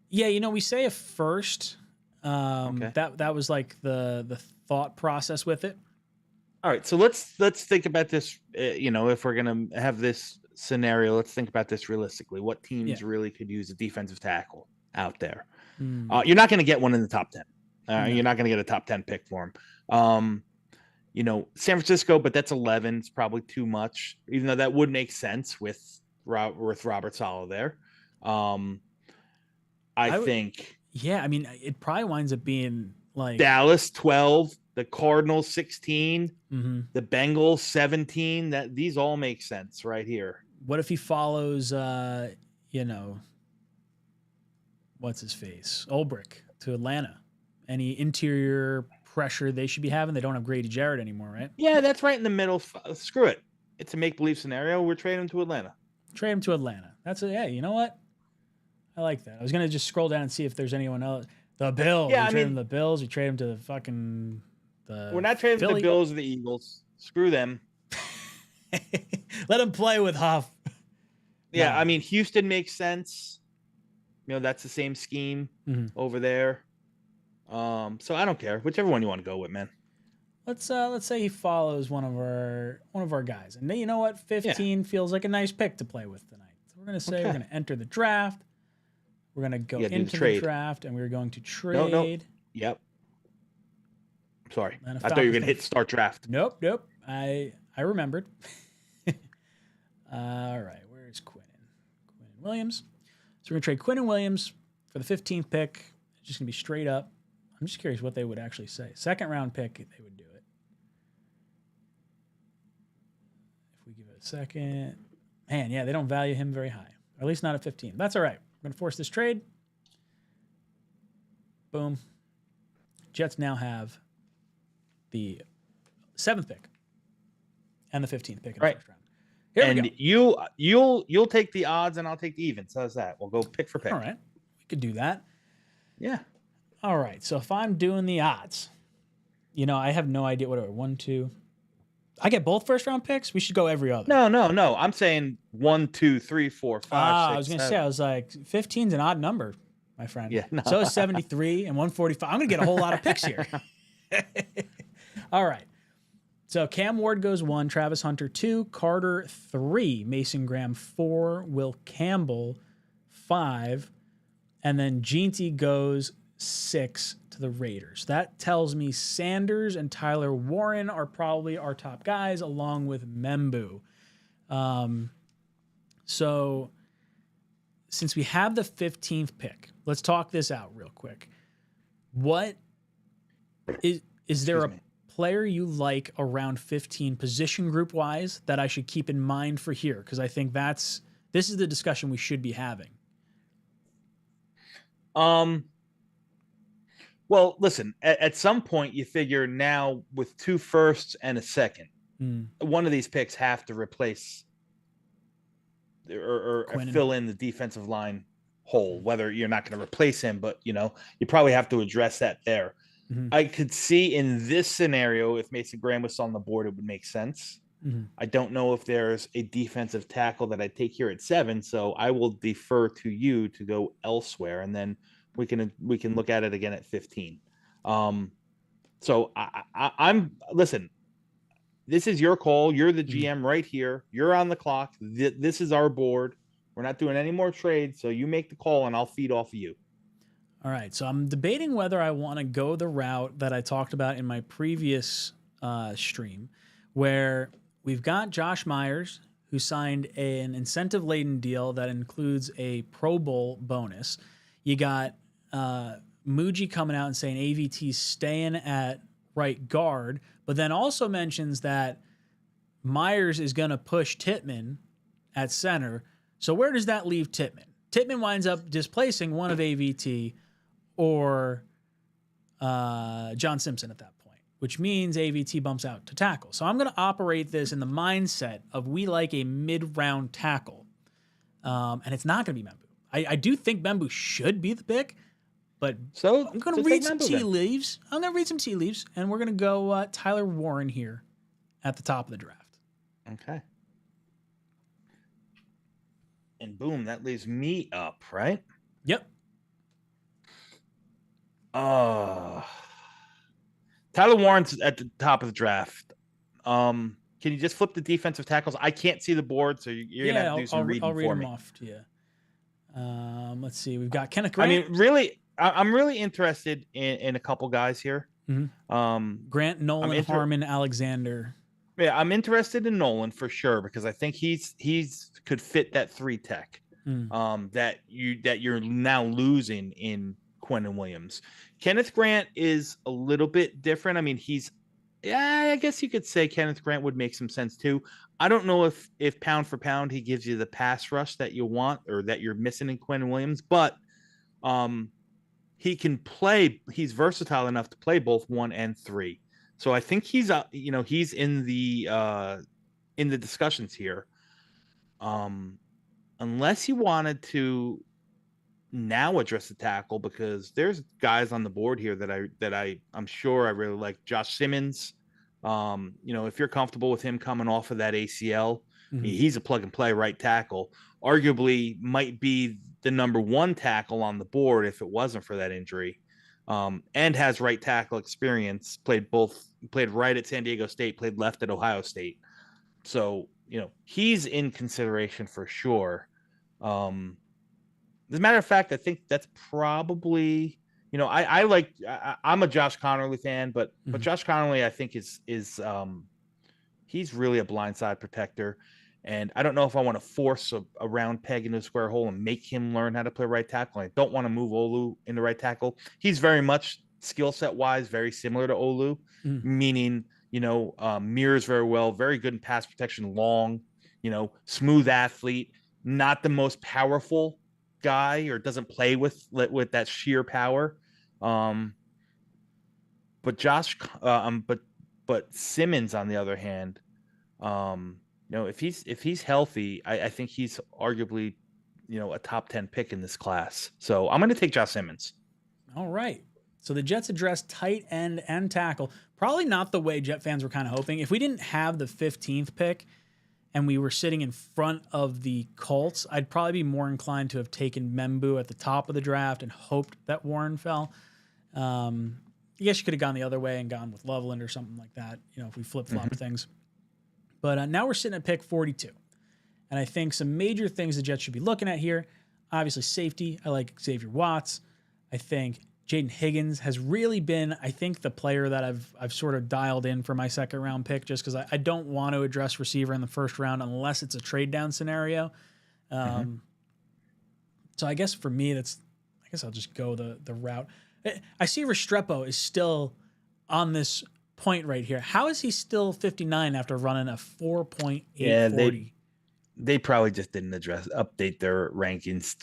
Speaker 1: Yeah, we say a first.
Speaker 2: Okay.
Speaker 1: That was like the thought process with it.
Speaker 2: All right, so let's think about this. If we're gonna have this scenario, let's think about this realistically. What teams really could use a defensive tackle out there? You're not going to get one in the top 10.
Speaker 1: No.
Speaker 2: You're not going to get a top 10 pick for him. San Francisco, but that's 11. It's probably too much, even though that would make sense with Robert Saleh there. I think.
Speaker 1: Yeah, I mean, it probably winds up being like
Speaker 2: Dallas 12, the Cardinals 16,
Speaker 1: the
Speaker 2: Bengals 17. That these all make sense right here.
Speaker 1: What if he follows, what's his face, Ulbrich to Atlanta? Any interior pressure they should be having? They don't have Grady Jarrett anymore, right?
Speaker 2: Yeah, that's right in the middle. Screw it. It's a make-believe scenario. We're trading him to Atlanta.
Speaker 1: Trade him to Atlanta. You know what? I like that. I was going to just scroll down and see if there's anyone else. The Bills.
Speaker 2: Yeah,
Speaker 1: we trade him to the Bills. We trade him to the fucking
Speaker 2: We're not trading
Speaker 1: Philly.
Speaker 2: the Bills or the Eagles. Screw them.
Speaker 1: Let him play with Huff.
Speaker 2: Yeah,
Speaker 1: No.
Speaker 2: I mean, Houston makes sense. That's the same scheme over there. So I don't care. Whichever one you want to go with, man.
Speaker 1: Let's say he follows one of our guys. And then you know what? 15 feels like a nice pick to play with tonight. So we're going to say we're going to enter the draft. We're going to go into the draft, and we're going to trade.
Speaker 2: No. Yep. Sorry. I thought you were going to hit start draft.
Speaker 1: Nope. I remembered. All right. Where's 𝐂𝐮𝐬 Williams? So we're going to trade 𝐂𝐮 Williams for the 15th pick. It's just going to be straight up. I'm just curious what they would actually say. Second round pick, they would do it. If we give it a second. Man, yeah, they don't value him very high. Or at least not at 15. That's all right. We're going to force this trade. Boom. Jets now have the 7th pick and the 15th pick in the first round. Here we go.
Speaker 2: You'll take the odds and I'll take the evens. How's that? We'll go pick for pick.
Speaker 1: All right. We could do that.
Speaker 2: Yeah.
Speaker 1: All right. So if I'm doing the odds, I have no idea what are 1, 2. I get both first round picks. We should go every other.
Speaker 2: No. I'm saying 1, 2, 3, 4, 5, 6.
Speaker 1: I was going to say, I was like, 15's an odd number, my friend.
Speaker 2: Yeah. No.
Speaker 1: So is 73 and 145. I'm going to get a whole lot of picks here. All right. So Cam Ward goes 1, Travis Hunter 2, Carter 3, Mason Graham 4, Will Campbell 5, and then Jeanty goes 6 to the Raiders. That tells me Sanders and Tyler Warren are probably our top guys, along with Membu. So since we have the 15th pick, let's talk this out real quick. What is there a player you like around 15 position group wise that I should keep in mind for here? Because I think this is the discussion we should be having.
Speaker 2: Well, listen, at some point you figure now with 2 firsts and a second, one of these picks have to replace or fill in the defensive line hole, whether you're not going to replace him, but you probably have to address that there. I could see in this scenario, if Mason Graham was on the board, it would make sense. I don't know if there's a defensive tackle that I take here at 7, so I will defer to you to go elsewhere. And then we can look at it again at 15. So I'm listen. This is your call. You're the GM right here. You're on the clock. This is our board. We're not doing any more trades, so you make the call, and I'll feed off of you.
Speaker 1: All right. So I'm debating whether I want to go the route that I talked about in my previous stream, where we've got Josh Myers, who signed an incentive-laden deal that includes a Pro Bowl bonus. You got Muji coming out and saying AVT's staying at right guard, but then also mentions that Myers is going to push Tittman at center. So where does that leave Tittman? Tittman winds up displacing one of AVT or John Simpson at that point, which means AVT bumps out to tackle. So I'm going to operate this in the mindset of we like a mid-round tackle, and it's not going to be Membu. I do think Membu should be the pick, but
Speaker 2: so
Speaker 1: I'm going to read some tea leaves. I'm going to read some tea leaves, and we're going to go Tyler Warren here at the top of the draft.
Speaker 2: Okay. And boom, that leaves me up, right?
Speaker 1: Yep.
Speaker 2: Tyler Warren's at the top of the draft. Can you just flip the defensive tackles? I can't see the board, so you're going to have to do some reading
Speaker 1: I'll read
Speaker 2: for
Speaker 1: them
Speaker 2: me.
Speaker 1: off to you. Let's see. We've got Kenneth Grant.
Speaker 2: I mean, really, I'm really interested in a couple guys here.
Speaker 1: Mm-hmm. Grant, Nolan, Harmon, Alexander.
Speaker 2: Yeah, I'm interested in Nolan for sure because I think he's could fit that 3 tech that you're now losing in Quinnen Williams. Kenneth Grant is a little bit different. I mean, I guess you could say Kenneth Grant would make some sense too. I don't know if pound for pound he gives you the pass rush that you want or that you're missing in Quinnen Williams, but he can play. He's versatile enough to play both 1 and 3. So I think he's in the discussions here. Unless you wanted to now address the tackle, because there's guys on the board here that I'm sure I really like. Josh Simmons. If you're comfortable with him coming off of that ACL, he's a plug and play right tackle. Arguably might be the number 1 tackle on the board if it wasn't for that injury. And has right tackle experience, played right at San Diego State, played left at Ohio State. So, he's in consideration for sure. As a matter of fact, I think that's probably, I'm a Josh Connerly fan, but Josh Connerly, I think is he's really a blindside protector. And I don't know if I want to force a round peg into a square hole and make him learn how to play right tackle. I don't want to move Olu into right tackle. He's very much skill set wise, very similar to Olu, meaning, mirrors very well, very good in pass protection, long, smooth athlete, not the most powerful guy or doesn't play with that sheer power. But Simmons, on the other hand, if he's healthy, I think he's arguably, a top 10 pick in this class. So I'm going to take Josh Simmons.
Speaker 1: All right. So the Jets addressed tight end and tackle. Probably not the way Jet fans were kind of hoping. If we didn't have the 15th pick and we were sitting in front of the Colts, I'd probably be more inclined to have taken Membu at the top of the draft and hoped that Warren fell. I guess you could have gone the other way and gone with Loveland or something like that, if we flip-flop things. But now we're sitting at pick 42. And I think some major things the Jets should be looking at here, obviously safety. I like Xavier Watts. I think Jaden Higgins has really been, I think, the player that I've sort of dialed in for my second round pick, just because I don't want to address receiver in the first round unless it's a trade down scenario. So I guess for me, I guess I'll just go the route. I see Restrepo is still on this point right here. How is he still 59 after running a 4.840?
Speaker 2: Yeah, they probably just didn't update their rankings.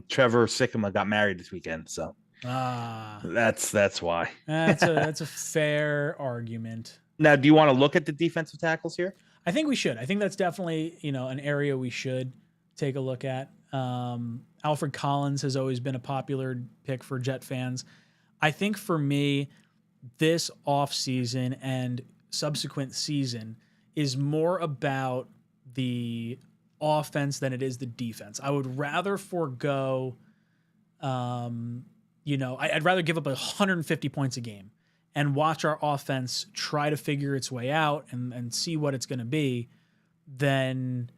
Speaker 2: Trevor Sikkema got married this weekend, so that's why.
Speaker 1: That's a fair argument.
Speaker 2: Now, do you want to look at the defensive tackles here?
Speaker 1: I think we should. I think that's definitely an area we should take a look at. Alfred Collins has always been a popular pick for Jet fans. I think for me, this offseason and subsequent season is more about the offense than it is the defense. I would rather forego I'd rather give up 150 points a game and watch our offense try to figure its way out and see what it's going to be than,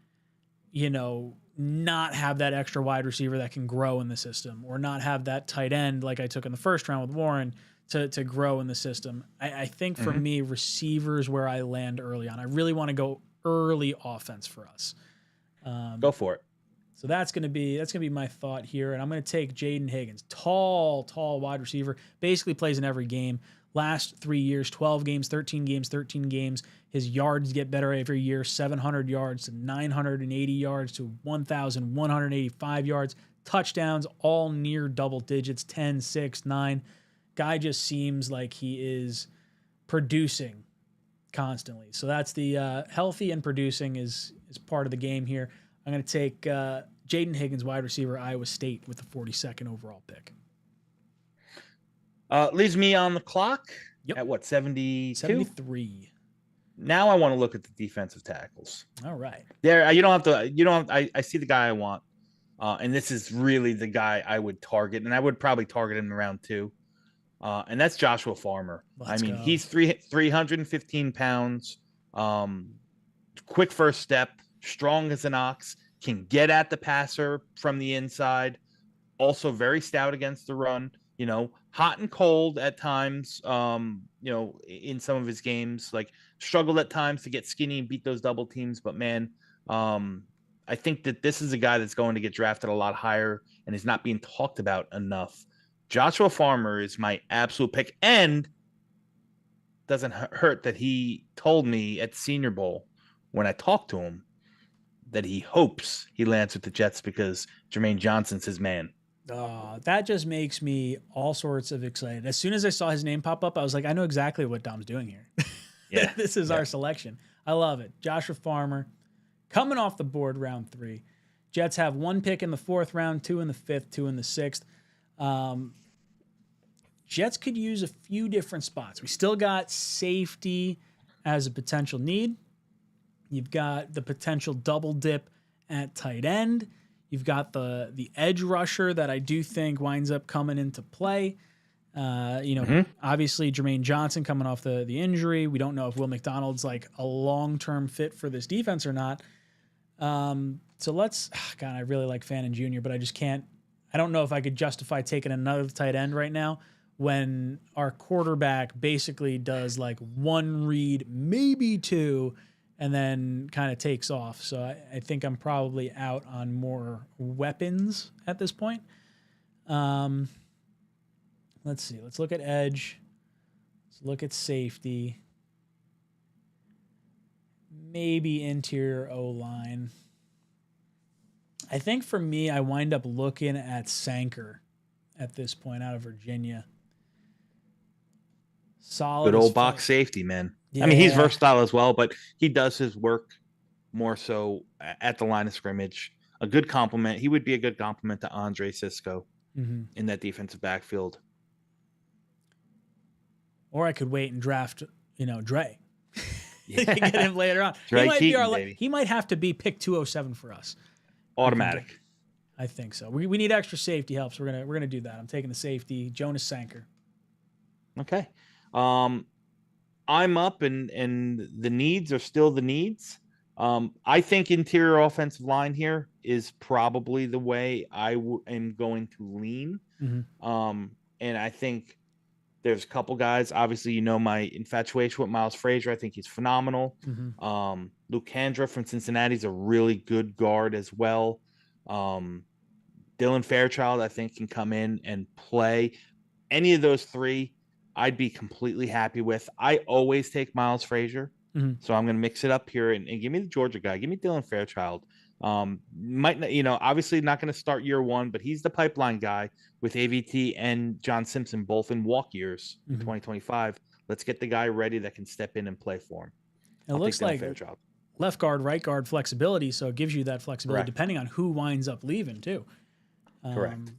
Speaker 1: not have that extra wide receiver that can grow in the system, or not have that tight end like I took in the first round with Warren to grow in the system. I think for me, receivers where I land early on. I really want to go early offense for us.
Speaker 2: Go for it.
Speaker 1: So that's gonna be my thought here, and I'm gonna take Jaden Higgins, tall wide receiver, basically plays in every game. Last 3 years, 12 games, 13 games, 13 games. His yards get better every year, 700 yards to 980 yards to 1,185 yards. Touchdowns all near double digits, 10, 6, 9. Guy just seems like he is producing constantly. So that's the healthy and producing is part of the game here. I'm going to take Jaden Higgins, wide receiver, Iowa State, with the 42nd overall pick.
Speaker 2: Leaves me on the clock at what, 72?
Speaker 1: 73.
Speaker 2: Now I want to look at the defensive tackles.
Speaker 1: All right.
Speaker 2: There, I see the guy I want. And this is really the guy I would target, and I would probably target him in round 2. And that's Joshua Farmer.
Speaker 1: Let's go.
Speaker 2: He's 315 pounds, quick first step, strong as an ox, can get at the passer from the inside, also very stout against the run, hot and cold at times, in some of his games, like struggled at times to get skinny and beat those double teams. But man, I think that this is a guy that's going to get drafted a lot higher and is not being talked about enough. Joshua Farmer is my absolute pick, and doesn't hurt that he told me at the Senior Bowl when I talked to him that he hopes he lands with the Jets because Jermaine Johnson's his man.
Speaker 1: That just makes me all sorts of excited. As soon as I saw his name pop up, I was like, I know exactly what Dom's doing here.
Speaker 2: Yeah.
Speaker 1: This is our selection. I love it. Joshua Farmer coming off the board round 3. Jets have 1 pick in the 4th round, 2 in the 5th, 2 in the 6th. Jets could use a few different spots. We still got safety as a potential need. You've got the potential double dip at tight end. You've got the edge rusher that I do think winds up coming into play. Obviously Jermaine Johnson coming off the injury. We don't know if Will McDonald's like a long-term fit for this defense or not. So let's, God, I really like Fannin Jr., but I just can't. I don't know if I could justify taking another tight end right now when our quarterback basically does like 1 read, maybe 2, and then kind of takes off. So I think I'm probably out on more weapons at this point. Let's see. Let's look at edge. Let's look at safety. Maybe interior O-line. I think for me, I wind up looking at Sanker at this point out of Virginia. Solid.
Speaker 2: Good old box safety, man.
Speaker 1: Yeah.
Speaker 2: I mean, he's versatile as well, but he does his work more so at the line of scrimmage. A good compliment. He would be a good compliment to Andreas Keaton in that defensive backfield.
Speaker 1: Or I could wait and draft, Dre. Get him later on.
Speaker 2: Dre Keaton,
Speaker 1: he might have to be pick 207 for us.
Speaker 2: Automatic.
Speaker 1: I think so. We need extra safety help, so we're gonna do that. I'm taking the safety, Jonas Sanker.
Speaker 2: Okay. I'm up, and the needs are still the needs. I think interior offensive line here is probably the way I am going to lean. And I think there's a couple guys. Obviously, my infatuation with Miles Frazier. I think he's phenomenal. Luke Kandra from Cincinnati is a really good guard as well. Dylan Fairchild, I think, can come in and play. Any of those 3, I'd be completely happy with. I always take Miles Frazier, so I'm going to mix it up here and give me the Georgia guy. Give me Dylan Fairchild. Obviously not going to start year 1, but he's the pipeline guy with AVT and John Simpson both in walk years in 2025. Let's get the guy ready that can step in and play for him.
Speaker 1: It looks like
Speaker 2: Fairchild.
Speaker 1: Left guard, right guard flexibility, so it gives you that flexibility depending on who winds up leaving too.
Speaker 2: Correct.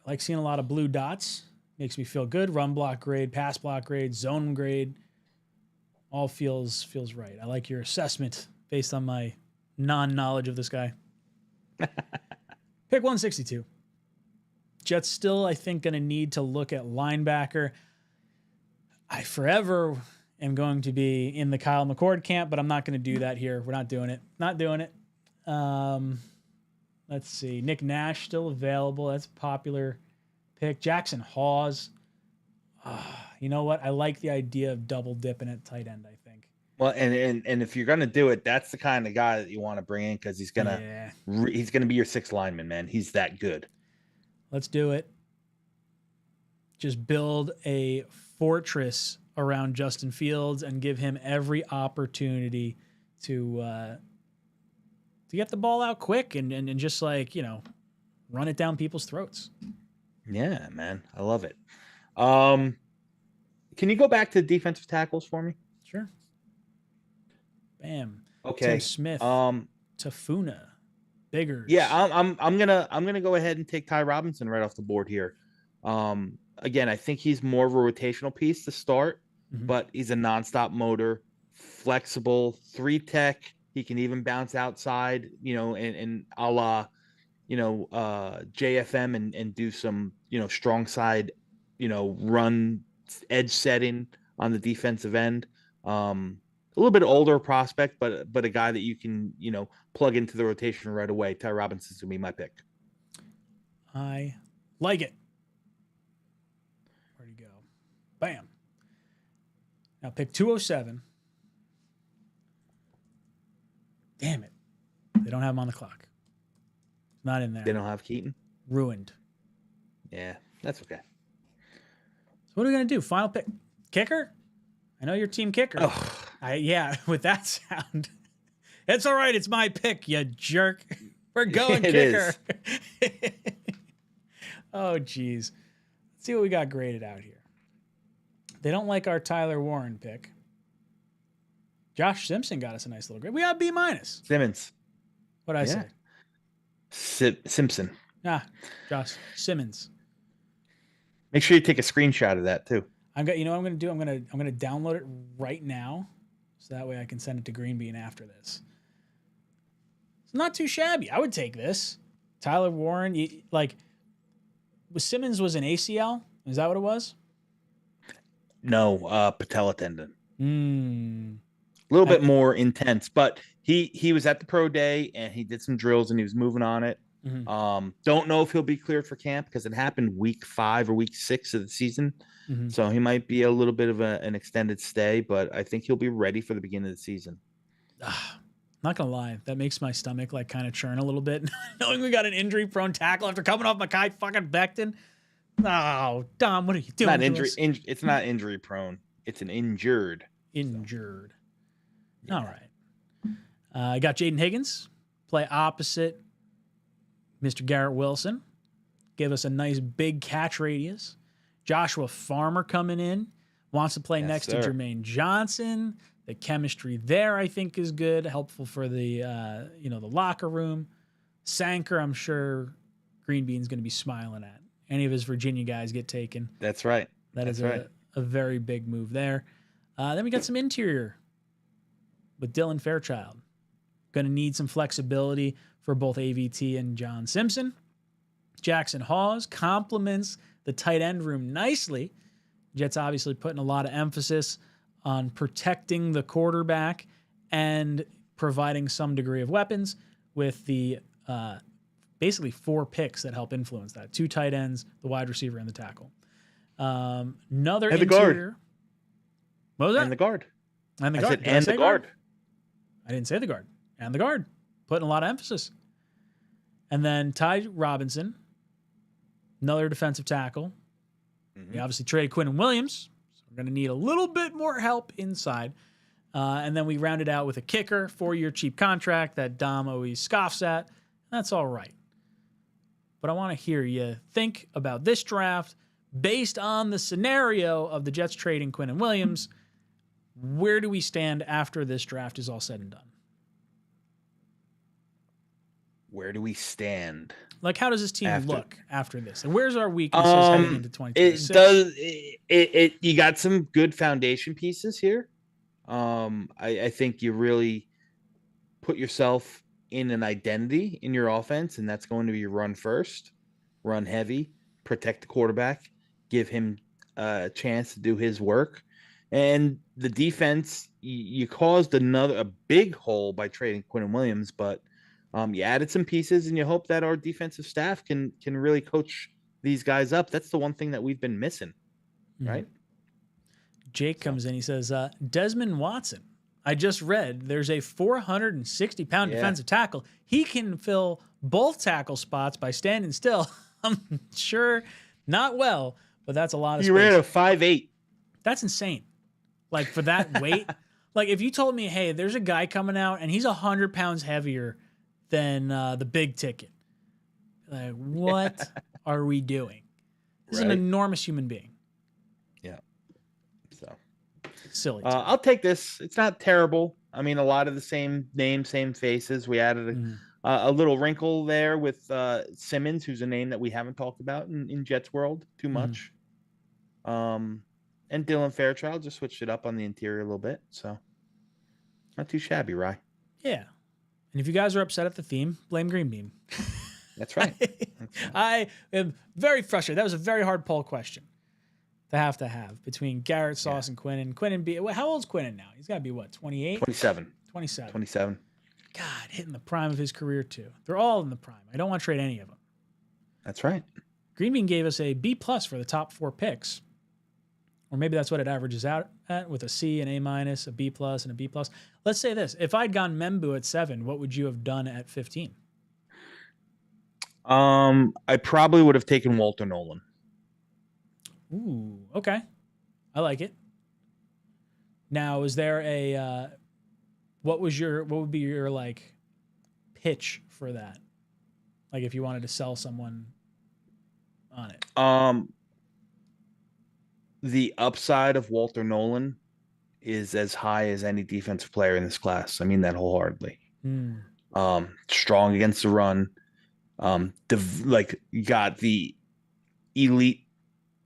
Speaker 1: I like seeing a lot of blue dots. Makes me feel good. Run block grade, pass block grade, zone grade. All feels right. I like your assessment based on my non-knowledge of this guy. Pick 162. Jets still, I think, going to need to look at linebacker. I forever am going to be in the Kyle McCord camp, but I'm not going to do that here. We're not doing it. Not doing it. Let's see. Nick Nash still available. That's a popular pick. Jackson Hawes. You know what? I like the idea of double dipping at tight end, I think.
Speaker 2: Well, and if you're gonna do it, that's the kind of guy that you want to bring in because he's gonna be your sixth lineman, man. He's that good.
Speaker 1: Let's do it. Just build a fortress around Justin Fields and give him every opportunity to get the ball out quick and just like, you know, run it down people's throats.
Speaker 2: Yeah, man. I love it. Can you go back to defensive tackles for me?
Speaker 1: Sure. Bam.
Speaker 2: Okay.
Speaker 1: Tim Smith. Tafuna. Biggers.
Speaker 2: Yeah, I'm gonna go ahead and take Ty Robinson right off the board here. Again, I think he's more of a rotational piece to start, but he's a nonstop motor, flexible, 3-tech. He can even bounce outside, you know, and a la, you know, JFM and do some, you know, strong side, you know, run edge setting on the defensive end. A little bit older prospect, but a guy that you can, you know, plug into the rotation right away. Ty Robinson's gonna be my pick.
Speaker 1: I like it. Where'd he go? Bam. Now pick 207. Damn it. They don't have him on the clock. Not in there.
Speaker 2: They don't have Keaton?
Speaker 1: Ruined.
Speaker 2: Yeah, that's okay.
Speaker 1: So what are we going to do? Final pick. Kicker? I know you're team kicker.
Speaker 2: Oh.
Speaker 1: Yeah, with that sound. It's all right. It's my pick, you jerk. We're going
Speaker 2: It
Speaker 1: kicker. Oh, geez. Let's see what we got graded out here. They don't like our Tyler Warren pick. Josh Simpson got us a nice little grade. We got B-.
Speaker 2: Simmons.
Speaker 1: What'd I say?
Speaker 2: Simpson.
Speaker 1: Josh Simmons.
Speaker 2: Make sure you take a screenshot of that too.
Speaker 1: You know what I'm gonna do? I'm gonna download it right now, so that way I can send it to Green Bean after this. It's not too shabby. I would take this. Tyler Warren, Simmons was an ACL. Is that what it was?
Speaker 2: No, patella tendon. A little bit more intense, but he was at the pro day and he did some drills and he was moving on it. Don't know if he'll be cleared for camp because it happened week 5 or week 6 of the season. So he might be a little bit of an extended stay, but I think he'll be ready for the beginning of the season.
Speaker 1: Not gonna lie, that makes my stomach like kind of churn a little bit, knowing we got an injury-prone tackle after coming off Mekhi fucking Becton. Oh, Dom, what are you doing?
Speaker 2: It's not injury-prone. It's an injured.
Speaker 1: Injured. Yeah. All right. I got Jaden Higgins play opposite Mr. Garrett Wilson. Give us a nice big catch radius. Joshua Farmer coming in. Wants to play next to Jermaine Johnson. The chemistry there, I think, is good. Helpful for the the locker room. Sanker, I'm sure Green Bean's going to be smiling at. Any of his Virginia guys get taken.
Speaker 2: That's right.
Speaker 1: That's a very big move there. Then we got some interior with Dylan Fairchild. Going to need some flexibility for both AVT and John Simpson. Jackson Hawes complements the tight end room nicely. Jets obviously putting a lot of emphasis on protecting the quarterback and providing some degree of weapons with the basically 4 picks that help influence that. 2 tight ends, the wide receiver, and the tackle. Another
Speaker 2: and
Speaker 1: interior.
Speaker 2: The guard.
Speaker 1: What was that?
Speaker 2: And the guard.
Speaker 1: And the guard.
Speaker 2: And the guard.
Speaker 1: I didn't say the guard. And the guard. Putting a lot of emphasis. And then Ty Robinson, another defensive tackle. We obviously traded Quinnen Williams. So we're going to need a little bit more help inside. And then we rounded out with a kicker, 4-year cheap contract that Dom always scoffs at. That's all right. But I want to hear you think about this draft based on the scenario of the Jets trading Quinnen Williams. Where do we stand after this draft is all said and done?
Speaker 2: Where do we stand?
Speaker 1: Like, how does this team look after this? And where's our weaknesses heading into 2026?
Speaker 2: It does. You got some good foundation pieces here. I think you really put yourself in an identity in your offense, and that's going to be run first, run heavy, protect the quarterback, give him a chance to do his work. And the defense, you caused a big hole by trading Quinnen Williams, but you added some pieces, and you hope that our defensive staff can really coach these guys up. That's the one thing that we've been missing, right?
Speaker 1: Jake comes in. He says, Desmond Watson. I just read there's a 460-pound defensive tackle. He can fill both tackle spots by standing still. I'm sure not well, but that's a lot of space.
Speaker 2: He ran a 5'8".
Speaker 1: That's insane. Like, for that weight. Like, if you told me, hey, there's a guy coming out and he's 100 pounds heavier than the big ticket. Like, what are we doing? This is an enormous human being.
Speaker 2: Yeah. So
Speaker 1: silly.
Speaker 2: I'll take this. It's not terrible. I mean, a lot of the same names, same faces. We added a little wrinkle there with Simmons, who's a name that we haven't talked about in Jets world too much. And Dylan Fairchild just switched it up on the interior a little bit. So not too shabby, Rye.
Speaker 1: Yeah. And if you guys are upset at the theme, blame Green Bean.
Speaker 2: That's right.
Speaker 1: I am very frustrated. That was a very hard poll question to have between Garrett, Sauce, and Quinnen. Quinnen, how old's Quinnen now? He's got to be, what, 28?
Speaker 2: 27.
Speaker 1: 27. God, hitting the prime of his career, too. They're all in the prime. I don't want to trade any of them.
Speaker 2: That's right.
Speaker 1: Green Bean gave us a B+ for the top 4 picks. Or maybe that's what it averages out at, with a C, an A-, a B+, and a B+. Let's say this. If I'd gone Membu at 7, what would you have done at 15?
Speaker 2: I probably would have taken Walter Nolan.
Speaker 1: Ooh, okay. I like it. Now, is there a what would be your like pitch for that? Like, if you wanted to sell someone on it.
Speaker 2: The upside of Walter Nolan is as high as any defensive player in this class. I mean that wholeheartedly. Strong against the run. You got the elite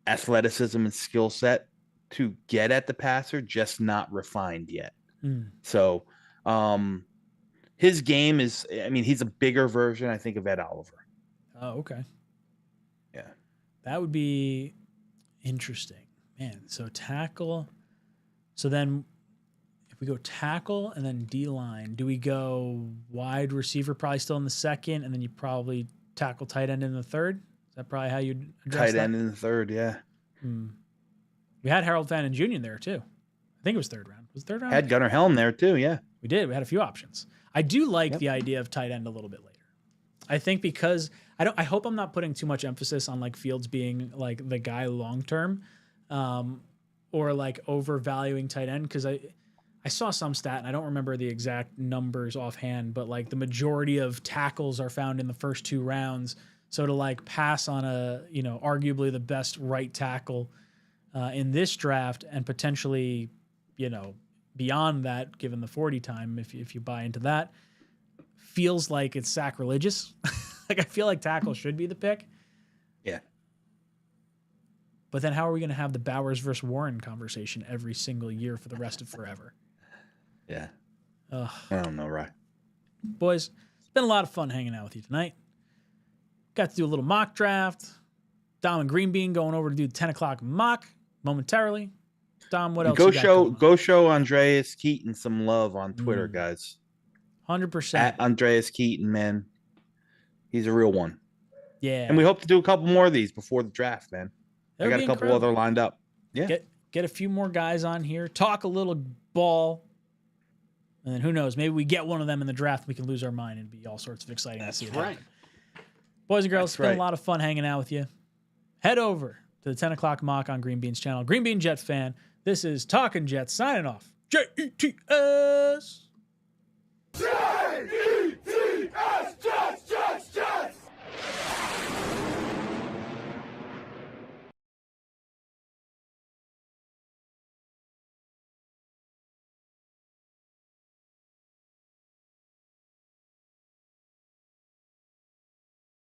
Speaker 2: athleticism and skill set to get at the passer, just not refined yet. So his game is, I mean, he's a bigger version, I think, of Ed Oliver.
Speaker 1: Oh, okay.
Speaker 2: Yeah.
Speaker 1: That would be interesting. Man, so tackle. So then if we go tackle and then D-line, do we go wide receiver probably still in the second, and then you probably tackle tight end in the third? Is that probably how you'd address
Speaker 2: tight end in the third, yeah.
Speaker 1: We had Harold Fannin Jr. there, too. I think it was third round. Was it third round?
Speaker 2: Had Gunnar Helm there, too, yeah.
Speaker 1: We did. We had a few options. I do like the idea of tight end a little bit later. I think because I hope I'm not putting too much emphasis on like Fields being like the guy long term, or like overvaluing tight end, because I saw some stat and I don't remember the exact numbers offhand, but like the majority of tackles are found in the first 2 rounds. So to like pass on arguably the best right tackle in this draft, and potentially, beyond that, given the 40 time, if you buy into that, feels like it's sacrilegious. Like, I feel like tackle should be the pick.
Speaker 2: Yeah.
Speaker 1: But then how are we going to have the Bowers versus Warren conversation every single year for the rest of forever?
Speaker 2: Yeah.
Speaker 1: Ugh.
Speaker 2: I don't know, right?
Speaker 1: Boys, it's been a lot of fun hanging out with you tonight. Got to do a little mock draft. Dom and Green Bean going over to do 10 o'clock mock momentarily. Dom, what else?
Speaker 2: Go show Andreas Keaton some love on Twitter, guys.
Speaker 1: 100%.
Speaker 2: At Andreas Keaton, man. He's a real one.
Speaker 1: Yeah.
Speaker 2: And we hope to do a couple more of these before the draft, man. I got a couple other lined up. Yeah.
Speaker 1: Get a few more guys on here. Talk a little ball. And then who knows? Maybe we get one of them in the draft. We can lose our mind and be all sorts of exciting to see it happen. Boys and girls, it's been a lot of fun hanging out with you. Head over to the 10 o'clock mock on Green Bean's channel. Green Bean Jets fan. This is Talkin' Jets signing off. Jets.
Speaker 4: Jets, Jets, Jets.